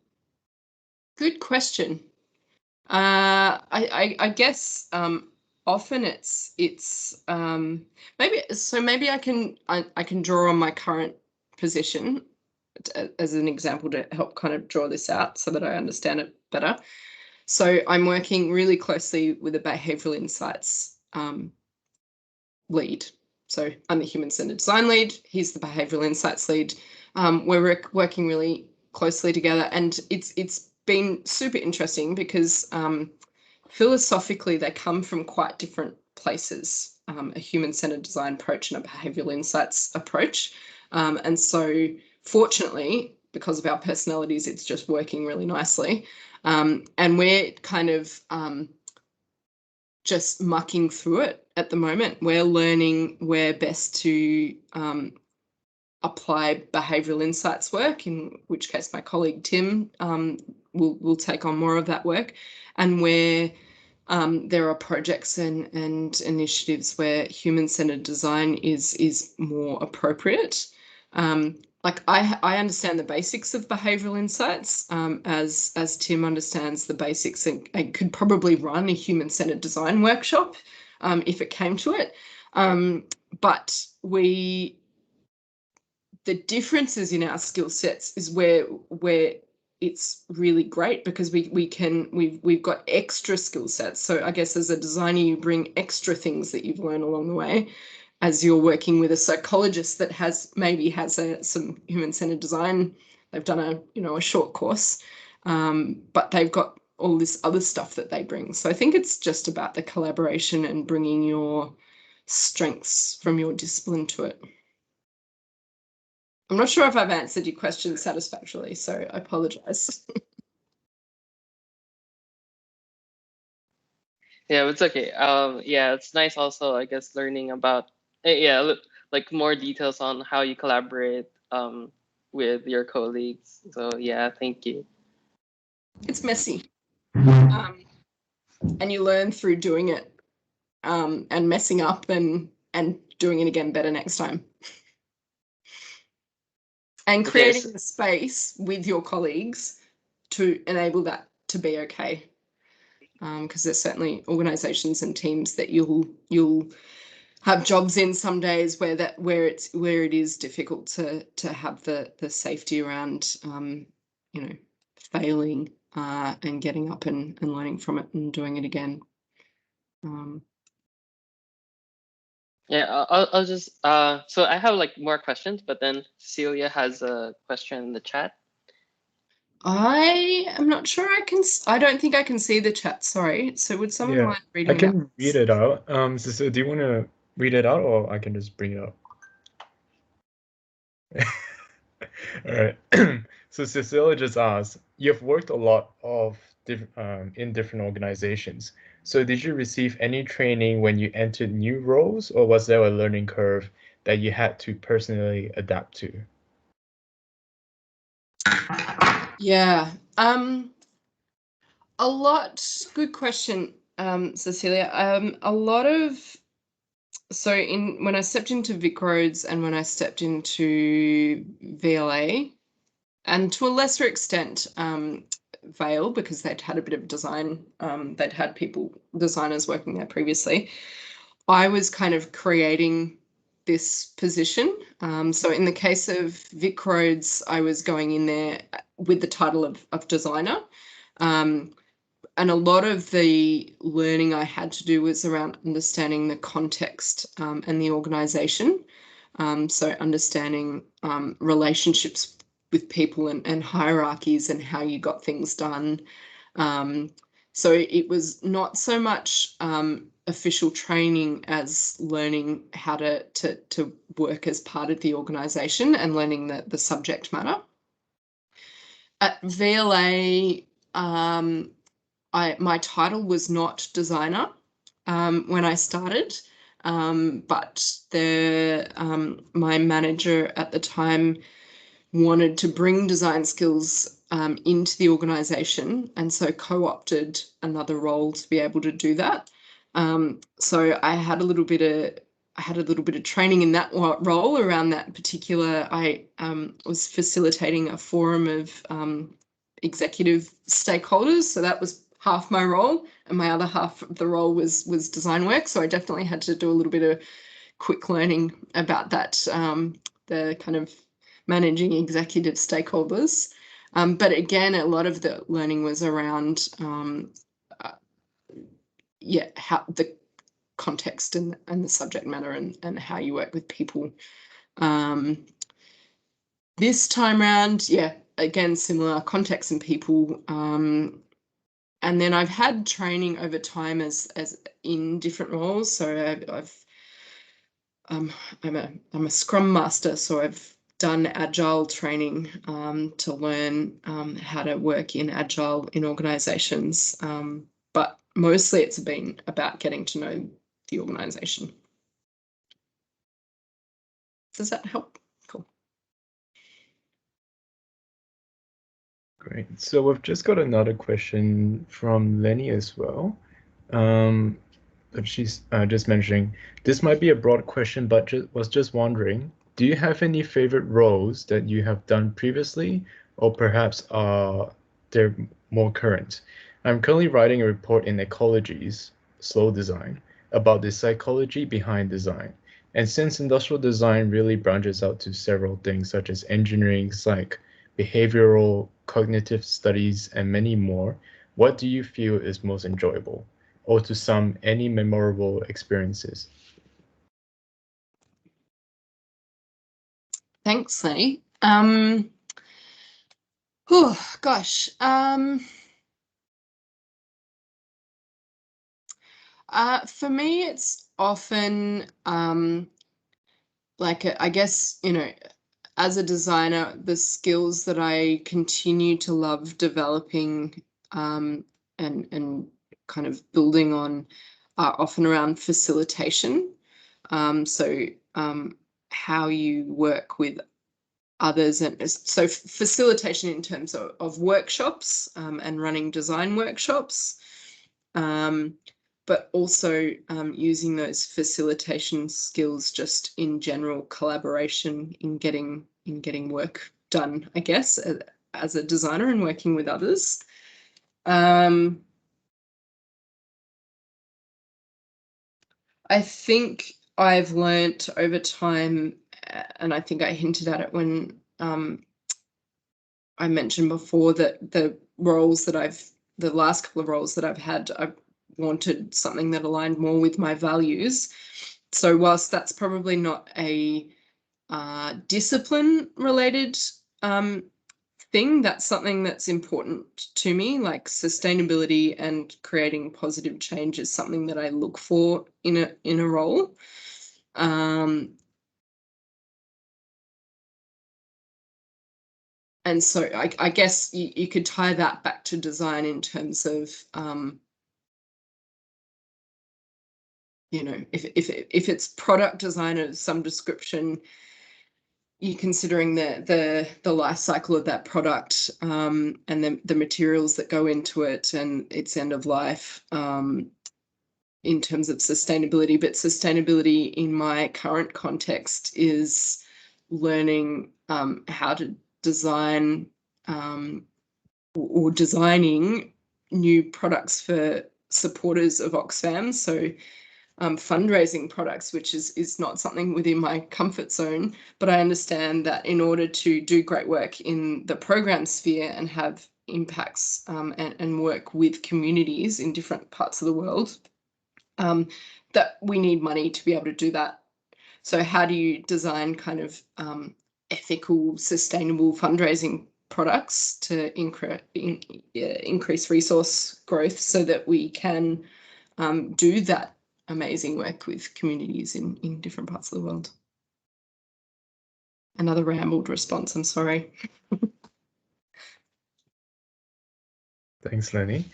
question. I guess often it's maybe I can draw on my current position as an example to help kind of draw this out so that I understand it better. So I'm working really closely with a behavioral insights lead. So I'm the human-centered design lead. He's the behavioral insights lead. We're working really closely together, and it's been super interesting because philosophically they come from quite different places, a human-centered design approach and a behavioral insights approach. And so fortunately, because of our personalities, it's just working really nicely. And we're kind of just mucking through it at the moment. We're learning where best to apply behavioural insights work, in which case my colleague Tim will take on more of that work, and where there are projects and initiatives where human-centered design is more appropriate. Like I understand the basics of behavioural insights as Tim understands the basics, and could probably run a human-centered design workshop if it came to it. But the differences in our skill sets is where it's really great, because we've got extra skill sets. So I guess as a designer, you bring extra things that you've learned along the way. As you're working with a psychologist that maybe has some human-centered design, they've done a short course, but they've got all this other stuff that they bring. So I think it's just about the collaboration and bringing your strengths from your discipline to it. I'm not sure if I've answered your question satisfactorily, so I apologize. Yeah, it's okay. Yeah, it's nice also, I guess, learning about like more details on how you collaborate with your colleagues. So yeah, thank you. It's messy, and you learn through doing it and messing up and doing it again better next time. And creating the space with your colleagues to enable that to be okay. Because there's certainly organisations and teams that you'll have jobs in some days where it is difficult to have the safety around failing and getting up and learning from it and doing it again. Yeah, I'll just so I have like more questions, but then Cecilia has a question in the chat. I am not sure I don't think I can see the chat, sorry. So would someone mind reading I can read it out. So do you want to read it out, or I can just bring it up? All right. So Cecilia just asked, you've worked a lot of in different organizations. So did you receive any training when you entered new roles, or was there a learning curve that you had to personally adapt to? Yeah. A lot. Good question, Cecilia. A lot of when I stepped into Vic Roads and when I stepped into VLA, and to a lesser extent, Vale, because they'd had a bit of design, they'd had designers working there previously. I was kind of creating this position. So in the case of Vic Roads, I was going in there with the title of designer. And a lot of the learning I had to do was around understanding the context and the organization. So understanding relationships with people and hierarchies and how you got things done. So it was not so much official training as learning how to work as part of the organization and learning the subject matter. At VLA, my title was not designer when I started, but my manager at the time wanted to bring design skills into the organization, and so co-opted another role to be able to do that. So I had a little bit of training in that role around that particular. I was facilitating a forum of executive stakeholders, so that was half my role, and my other half of the role was design work. So I definitely had to do a little bit of quick learning about that, the kind of managing executive stakeholders. But again, a lot of the learning was around, how the context and the subject matter and how you work with people. This time around, again, similar context and people. And then I've had training over time as in different roles. So I'm a Scrum Master, so I've done Agile training to learn how to work in Agile in organizations. But mostly it's been about getting to know the organization. Does that help? Cool. Great. So we've just got another question from Lenny as well. She's just mentioning, this might be a broad question, but was just wondering, do you have any favorite roles that you have done previously, or perhaps they're more current? I'm currently writing a report in Ecology's Slow Design about the psychology behind design. And since industrial design really branches out to several things such as engineering, psych, behavioral, cognitive studies, and many more, what do you feel is most enjoyable? Or to some, any memorable experiences? Thanks, Lenny. Oh gosh. For me, it's often I guess, as a designer, the skills that I continue to love developing and kind of building on are often around facilitation. So how you work with others, and so facilitation in terms of workshops and running design workshops. But also using those facilitation skills just in general collaboration in getting work done, I guess, as a designer and working with others. I think I've learnt over time, and I think I hinted at it when I mentioned before, that the last couple of roles that I've had, I've wanted something that aligned more with my values. So whilst that's probably not a discipline related thing, that's something that's important to me, like sustainability and creating positive change is something that I look for in a role. and so I guess you could tie that back to design in terms of, you know, if it's product design of some description, you're considering the life cycle of that product, and the materials that go into it and its end of life, in terms of sustainability. But sustainability in my current context is learning how to design or designing new products for supporters of Oxfam. So fundraising products, which is not something within my comfort zone, but I understand that in order to do great work in the program sphere and have impacts and work with communities in different parts of the world, that we need money to be able to do that. So how do you design kind of ethical, sustainable fundraising products to increase resource growth so that we can do that amazing work with communities in different parts of the world? Another rambled response, I'm sorry. Thanks, Lenny.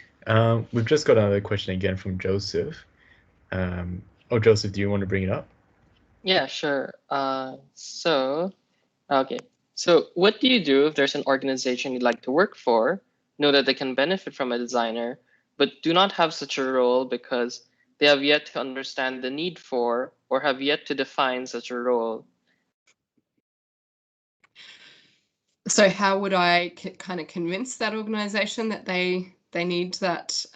We've just got another question again from Joseph. Joseph, do you want to bring it up? Yeah, sure. Okay. So what do you do if there's an organization you'd like to work for, know that they can benefit from a designer, but do not have such a role because they have yet to understand the need for or have yet to define such a role? So how would I kind of convince that organization that they need that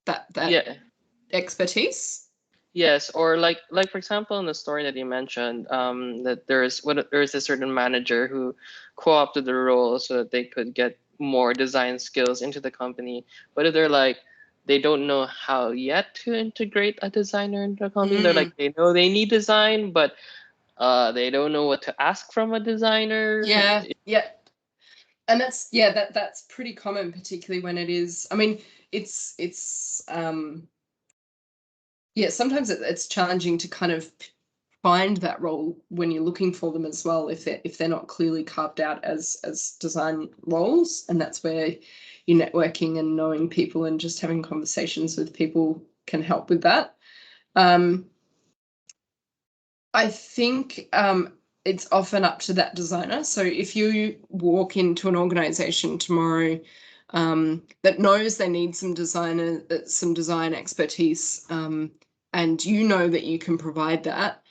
Yeah. expertise? Yes, or like for example, in the story that you mentioned, that there's a certain manager who co-opted the role so that they could get more design skills into the company. But if they're like, they don't know how yet to integrate a designer into the company, they're like, they know they need design, but they don't know what to ask from a designer. Yeah, and that's pretty common, particularly when it is. I mean, it's sometimes it's challenging to kind of find that role when you're looking for them as well, if they're not clearly carved out as design roles. And that's where your networking and knowing people and just having conversations with people can help with that. I think it's often up to that designer. So if you walk into an organization tomorrow that knows they need some design expertise, and you know that you can provide that,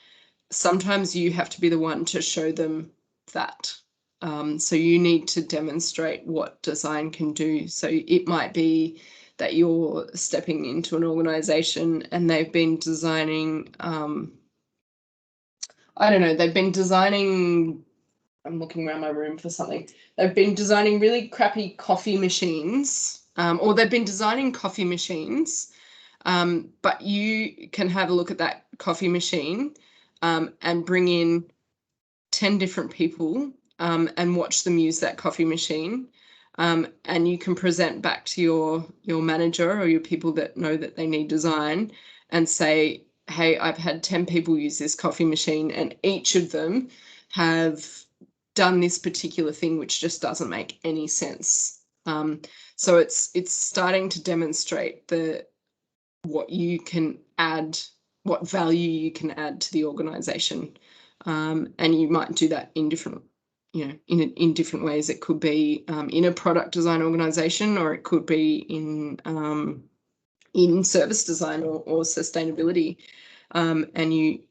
sometimes you have to be the one to show them that. So you need to demonstrate what design can do. So it might be that you're stepping into an organization and they've been designing, I don't know, they've been designing, I'm looking around my room for something. They've been designing really crappy coffee machines, or they've been designing coffee machines, but you can have a look at that coffee machine and bring in 10 different people and watch them use that coffee machine. And you can present back to your manager or your people that know that they need design and say, hey, I've had 10 people use this coffee machine and each of them have done this particular thing, which just doesn't make any sense. So it's starting to demonstrate what you can add, what value you can add to the organization. And you might do that in different, in different ways. It could be in a product design organization, or it could be in service design or sustainability. And you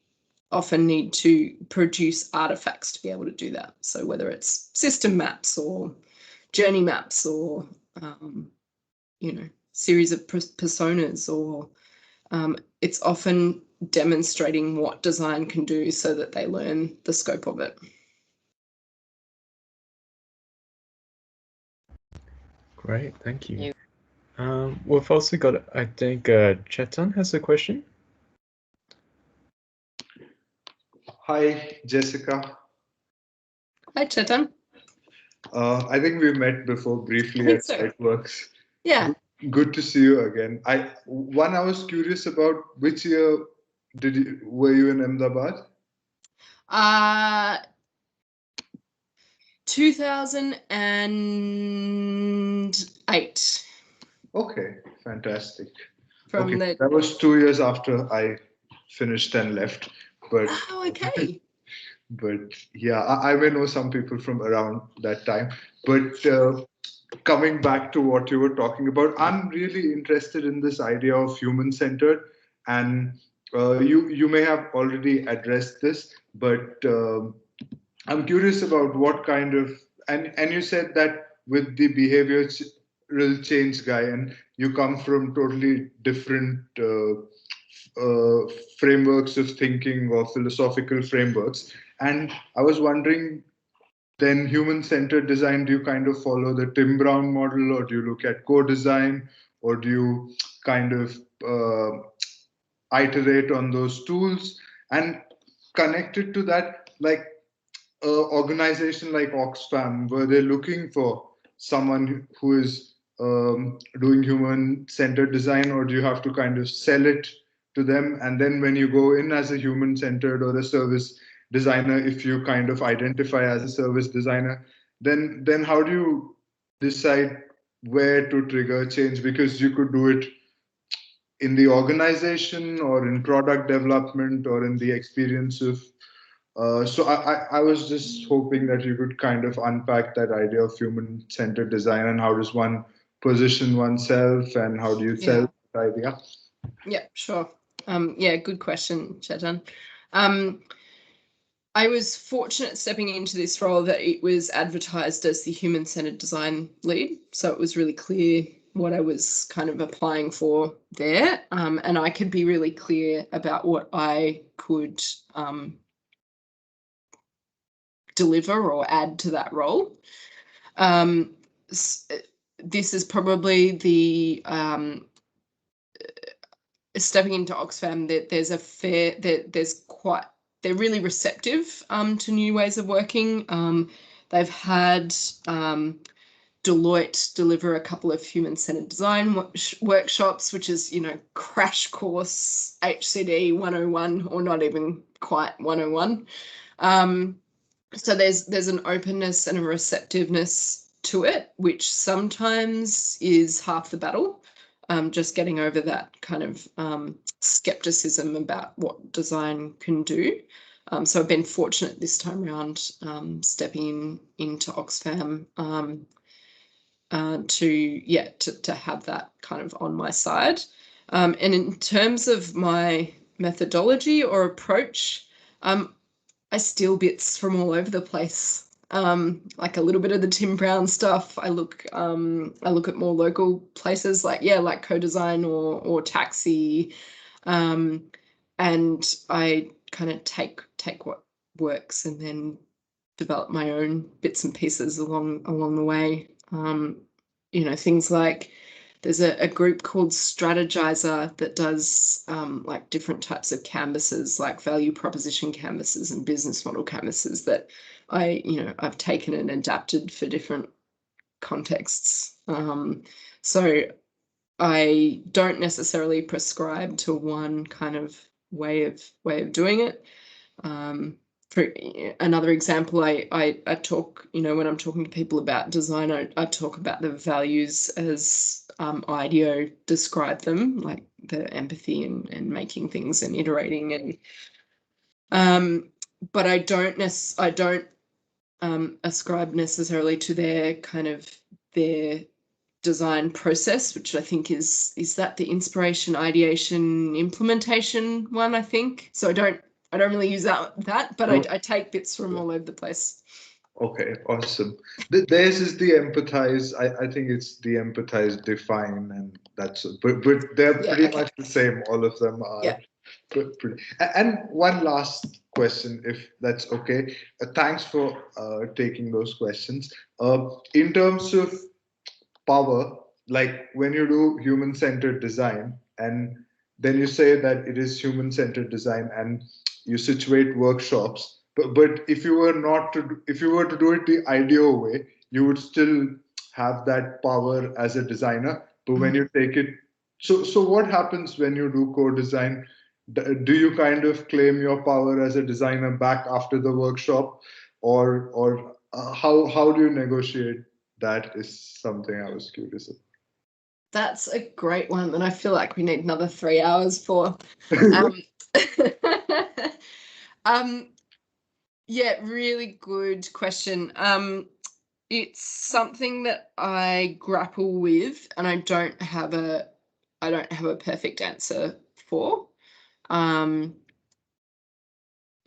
often need to produce artifacts to be able to do that. So whether it's system maps or journey maps or, series of personas, or it's often demonstrating what design can do so that they learn the scope of it. Great, thank you. We've also got, I think, Chetan has a question. Hi, Jessica. Hi, Chetan. I think we met before briefly at SiteWorks. Yeah. Good to see you again. I was curious about which year were you in Ahmedabad? 2008. Okay, fantastic. From Okay, the that was 2 years after I finished and left. But oh, okay. but yeah, I may know some people from around that time. But coming back to what you were talking about, I'm really interested in this idea of human-centered, and you may have already addressed this, but I'm curious about what kind of, and you said that with the behavioral change guy, and you come from totally different frameworks of thinking or philosophical frameworks. And I was wondering, then human-centered design, do you kind of follow the Tim Brown model, or do you look at co-design, or do you kind of iterate on those tools? And connected to that, like organization like Oxfam, were they looking for someone who is doing human-centered design, or do you have to kind of sell it to them? And then when you go in as a human-centered or a service designer, if you kind of identify as a service designer, then how do you decide where to trigger change? Because you could do it in the organization or in product development or in the experience of so I was just hoping that you could kind of unpack that idea of human-centered design, and how does one position oneself, and how do you sell that idea? Yeah, sure. Yeah, good question, Chetan. I was fortunate stepping into this role that it was advertised as the human-centered design lead, so it was really clear what I was kind of applying for there, and I could be really clear about what I could deliver or add to that role. This is probably the stepping into Oxfam, that there's a fair, they're really receptive to new ways of working. They've had Deloitte deliver a couple of human-centered design workshops, which is, crash course HCD 101, or not even quite 101. So there's an openness and a receptiveness to it, which sometimes is half the battle. Just getting over that kind of skepticism about what design can do. So I've been fortunate this time around stepping into Oxfam to have that kind of on my side. And in terms of my methodology or approach, I steal bits from all over the place. Like a little bit of the Tim Brown stuff. I look at more local places like co-design or taxi, and I kind of take what works and then develop my own bits and pieces along the way. Things like there's a group called Strategizer that does like different types of canvases, like value proposition canvases and business model canvases that I've taken and adapted for different contexts. So I don't necessarily prescribe to one kind of way of doing it. For another example, I talk, when I'm talking to people about design, I talk about the values as IDEO describe them, like the empathy and making things and iterating, and but I don't ascribe necessarily to their design process, which I think is that the inspiration, ideation, implementation one, I think. So I don't really use that, but I take bits from all over the place. Okay, awesome. Theirs is the empathize. I think it's the empathize, define, and that's it. But they're pretty much the same. All of them are. Yeah. Pretty. And one last question, if that's okay. Thanks for taking those questions. In terms of power, like when you do human-centered design, and then you say that it is human-centered design, and you situate workshops. But if you were to do it the ideal way, you would still have that power as a designer. But when you take it, so what happens when you do co-design? Do you kind of claim your power as a designer back after the workshop, or how do you negotiate that is something I was curious about. That's a great one, and I feel like we need another 3 hours for. Yeah, really good question. It's something that I grapple with, and I don't have a perfect answer for. You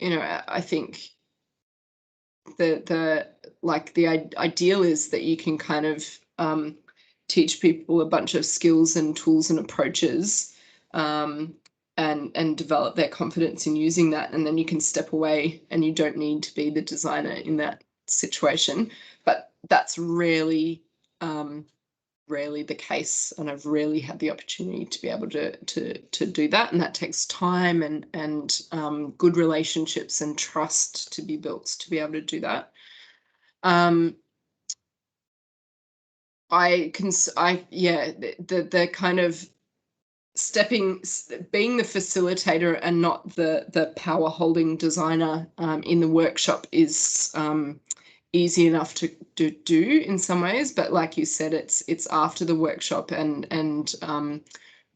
know, I think the ideal is that you can kind of teach people a bunch of skills and tools and approaches, and develop their confidence in using that, and then you can step away and you don't need to be the designer in that situation. But that's rarely the case, and I've rarely had the opportunity to be able to do that, and that takes time and good relationships and trust to be built to be able to do that. The kind of being the facilitator and not the power holding designer in the workshop is easy enough to do in some ways, but like you said, it's after the workshop and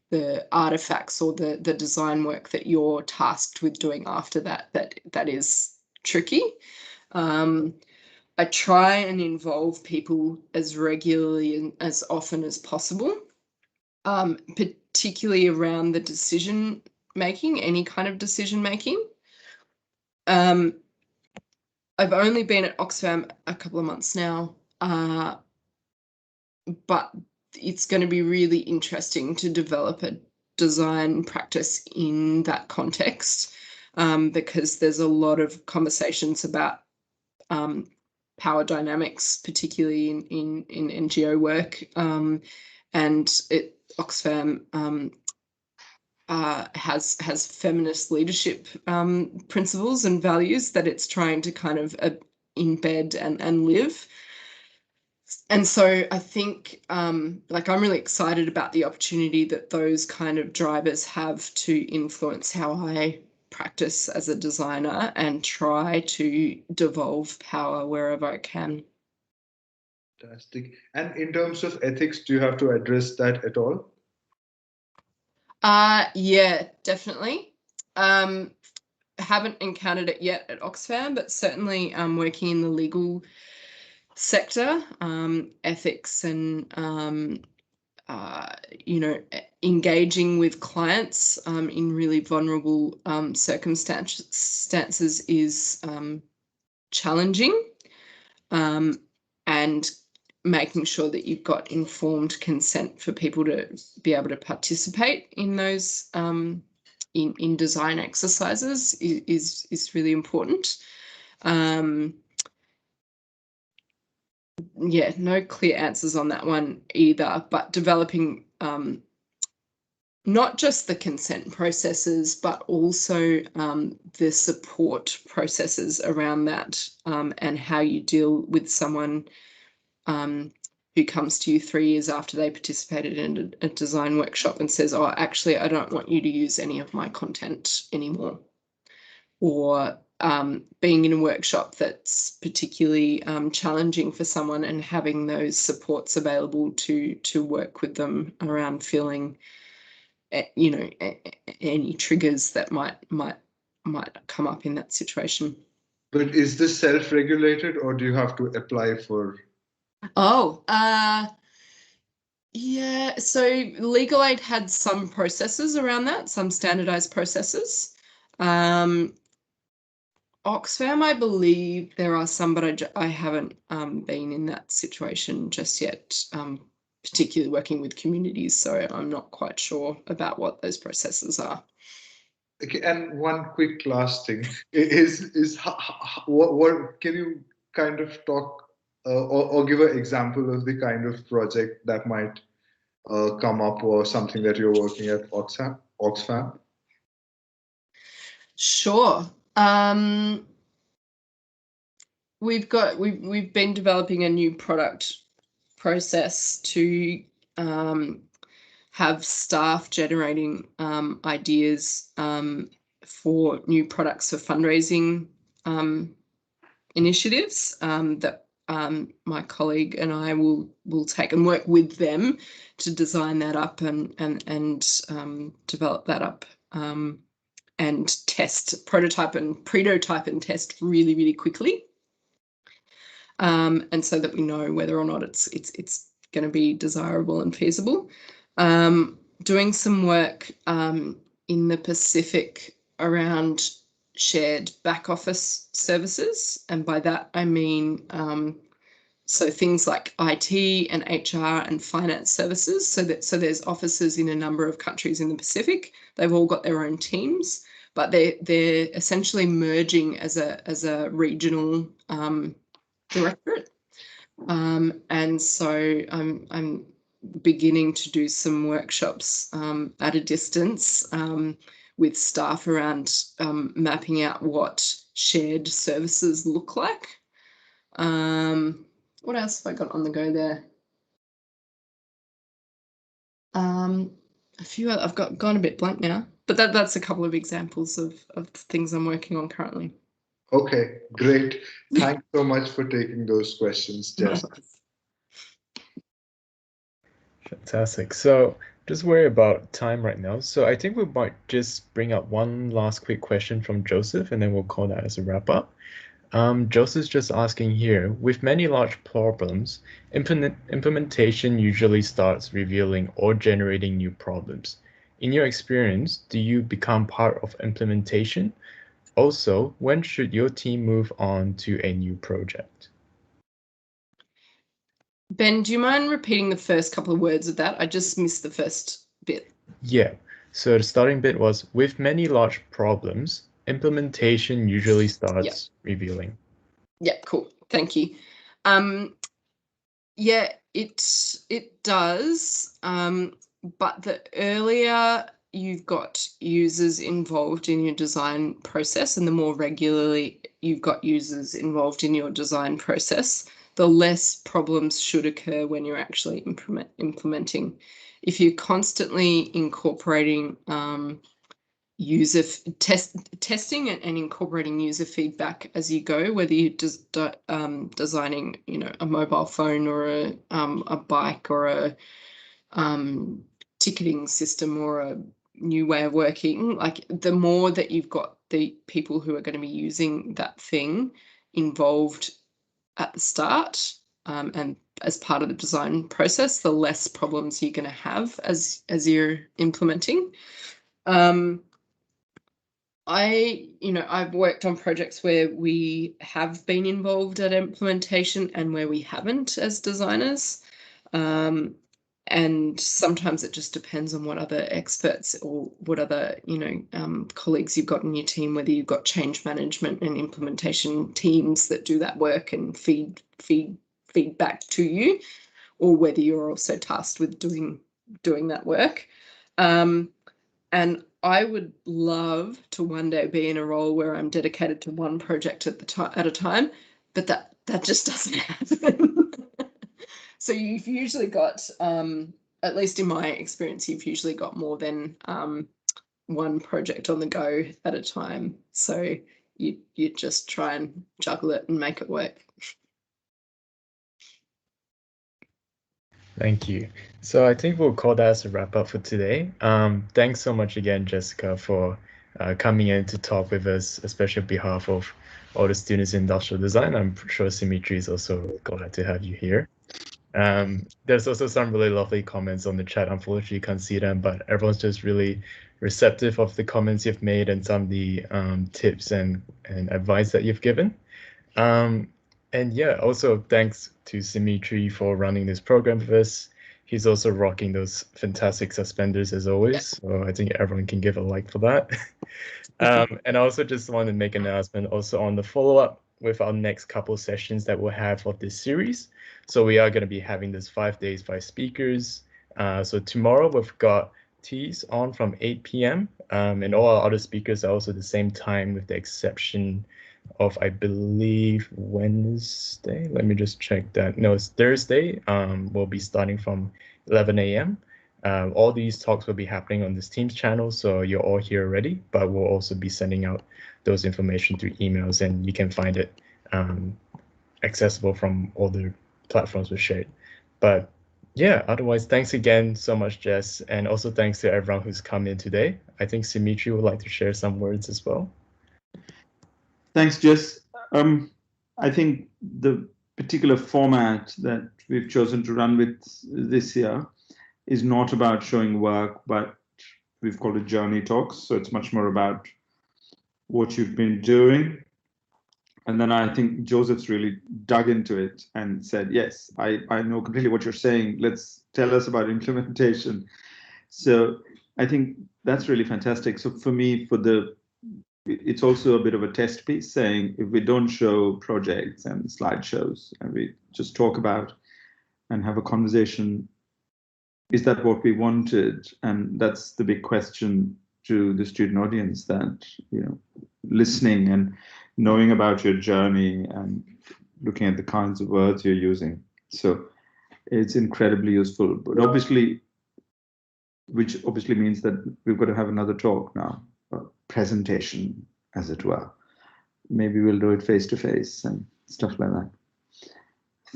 the artifacts or the design work that you're tasked with doing after that is tricky. I try and involve people as regularly and as often as possible, particularly around the decision making, any kind of decision making. I've only been at Oxfam a couple of months now, but it's going to be really interesting to develop a design practice in that context, because there's a lot of conversations about power dynamics, particularly in NGO work, and Oxfam has feminist leadership principles and values that it's trying to kind of embed and live. And so I think I'm really excited about the opportunity that those kind of drivers have to influence how I practice as a designer and try to devolve power wherever I can. Fantastic. And in terms of ethics, do you have to address that at all? Yeah, definitely. Haven't encountered it yet at Oxfam, but certainly working in the legal sector, ethics and engaging with clients in really vulnerable circumstances is challenging, and making sure that you've got informed consent for people to be able to participate in those in design exercises is really important. Yeah, no clear answers on that one either, but developing not just the consent processes, but also the support processes around that, and how you deal with someone who comes to you 3 years after they participated in a design workshop and says, oh, actually, I don't want you to use any of my content anymore. Or being in a workshop that's particularly challenging for someone and having those supports available to work with them around feeling, any triggers that might come up in that situation. But is this self-regulated, or do you have to apply for? Oh, yeah. So Legal Aid had some processes around that, some standardized processes. Oxfam, I believe there are some, but I haven't been in that situation just yet, particularly working with communities, so I'm not quite sure about what those processes are. Okay, and one quick last thing is what can you kind of talk or give an example of the kind of project that might come up, or something that you're working at Oxfam? Sure. We've been developing a new product process to have staff generating ideas for new products for fundraising initiatives that my colleague and I will take and work with them to design that up and develop that up and test, prototype and test really, really quickly. And so that we know whether or not it's going to be desirable and feasible. Doing some work in the Pacific around shared back office services, and by that I mean so things like IT and HR and finance services. So there's offices in a number of countries in the Pacific. They've all got their own teams, but they're essentially merging as a regional directorate. And so I'm beginning to do some workshops at a distance with staff around mapping out what shared services look like. What else have I got on the go there? A few. I've gone a bit blank now, but that's a couple of examples of things I'm working on currently. Okay, great. Thanks so much for taking those questions, Jess. Fantastic. So just worry about time right now. So I think we might just bring up one last quick question from Joseph, and then we'll call that as a wrap up. Joseph's just asking here, with many large problems, implementation usually starts revealing or generating new problems. In your experience, do you become part of implementation? Also, when should your team move on to a new project? Ben, do you mind repeating the first couple of words of that? I just missed the first bit. Yeah, so the starting bit was, with many large problems, implementation usually starts revealing. Yeah, cool. Thank you. Yeah, it does. But the earlier you've got users involved in your design process, and the more regularly you've got users involved in your design process, the less problems should occur when you're actually implementing. If you're constantly incorporating user testing and incorporating user feedback as you go, whether you're just designing, a mobile phone or a bike or a ticketing system or a new way of working, like the more that you've got the people who are going to be using that thing involved at the start and as part of the design process, the less problems you're going to have as you're implementing. I've worked on projects where we have been involved at implementation and where we haven't as designers. And sometimes it just depends on what other experts or what other, colleagues you've got in your team, whether you've got change management and implementation teams that do that work and feed back to you, or whether you're also tasked with doing that work. And I would love to one day be in a role where I'm dedicated to one project at a time, but that just doesn't happen. So you've usually got, at least in my experience, you've usually got more than one project on the go at a time. So you just try and juggle it and make it work. Thank you. So I think we'll call that as a wrap up for today. Thanks so much again, Jessica, for coming in to talk with us, especially on behalf of all the students in industrial design. I'm sure Symmetry is also glad to have you here. There's also some really lovely comments on the chat. Unfortunately, you can't see them, but everyone's just really receptive of the comments you've made and some of the tips and advice that you've given. And yeah, also thanks to Symmetry for running this program with us. He's also rocking those fantastic suspenders as always. So I think everyone can give a like for that. And I also just want to make an announcement also on the follow-up with our next couple sessions that we'll have of this series. So we are going to be having this 5 days, 5 speakers. So tomorrow we've got Tees on from 8 p.m. And all our other speakers are also the same time with the exception of, I believe, Wednesday. Let me just check that. No, it's Thursday. We'll be starting from 11 a.m. All these talks will be happening on this Teams channel, so you're all here already, but we'll also be sending out those information through emails, and you can find it accessible from all the platforms we shared. But yeah, otherwise, thanks again so much, Jess, and also thanks to everyone who's come in today. I think Simitri would like to share some words as well. Thanks, Jess. I think the particular format that we've chosen to run with this year is not about showing work, but we've called it Journey Talks. So it's much more about what you've been doing. And then I think Joseph's really dug into it and said, yes, I know completely what you're saying. Let's tell us about implementation. So I think that's really fantastic. So for me, it's also a bit of a test piece, saying if we don't show projects and slideshows and we just talk about and have a conversation, is that what we wanted? And that's the big question to the student audience, that, you know, listening and knowing about your journey and looking at the kinds of words you're using. So it's incredibly useful, but which obviously means that we've got to have another talk now, a presentation, as it were. Maybe we'll do it face to face and stuff like that.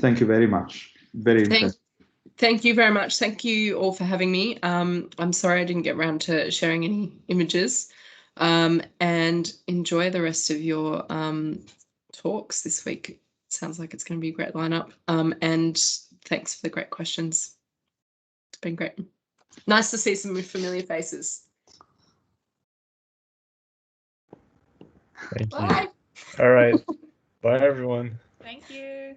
Thank you very much. Very interesting. Thank you very much. Thank you all for having me. I'm sorry I didn't get around to sharing any images. And enjoy the rest of your talks this week. Sounds like it's going to be a great lineup. And thanks for the great questions. It's been great. Nice to see some familiar faces. Thank you. Bye. All right. Bye, everyone. Thank you.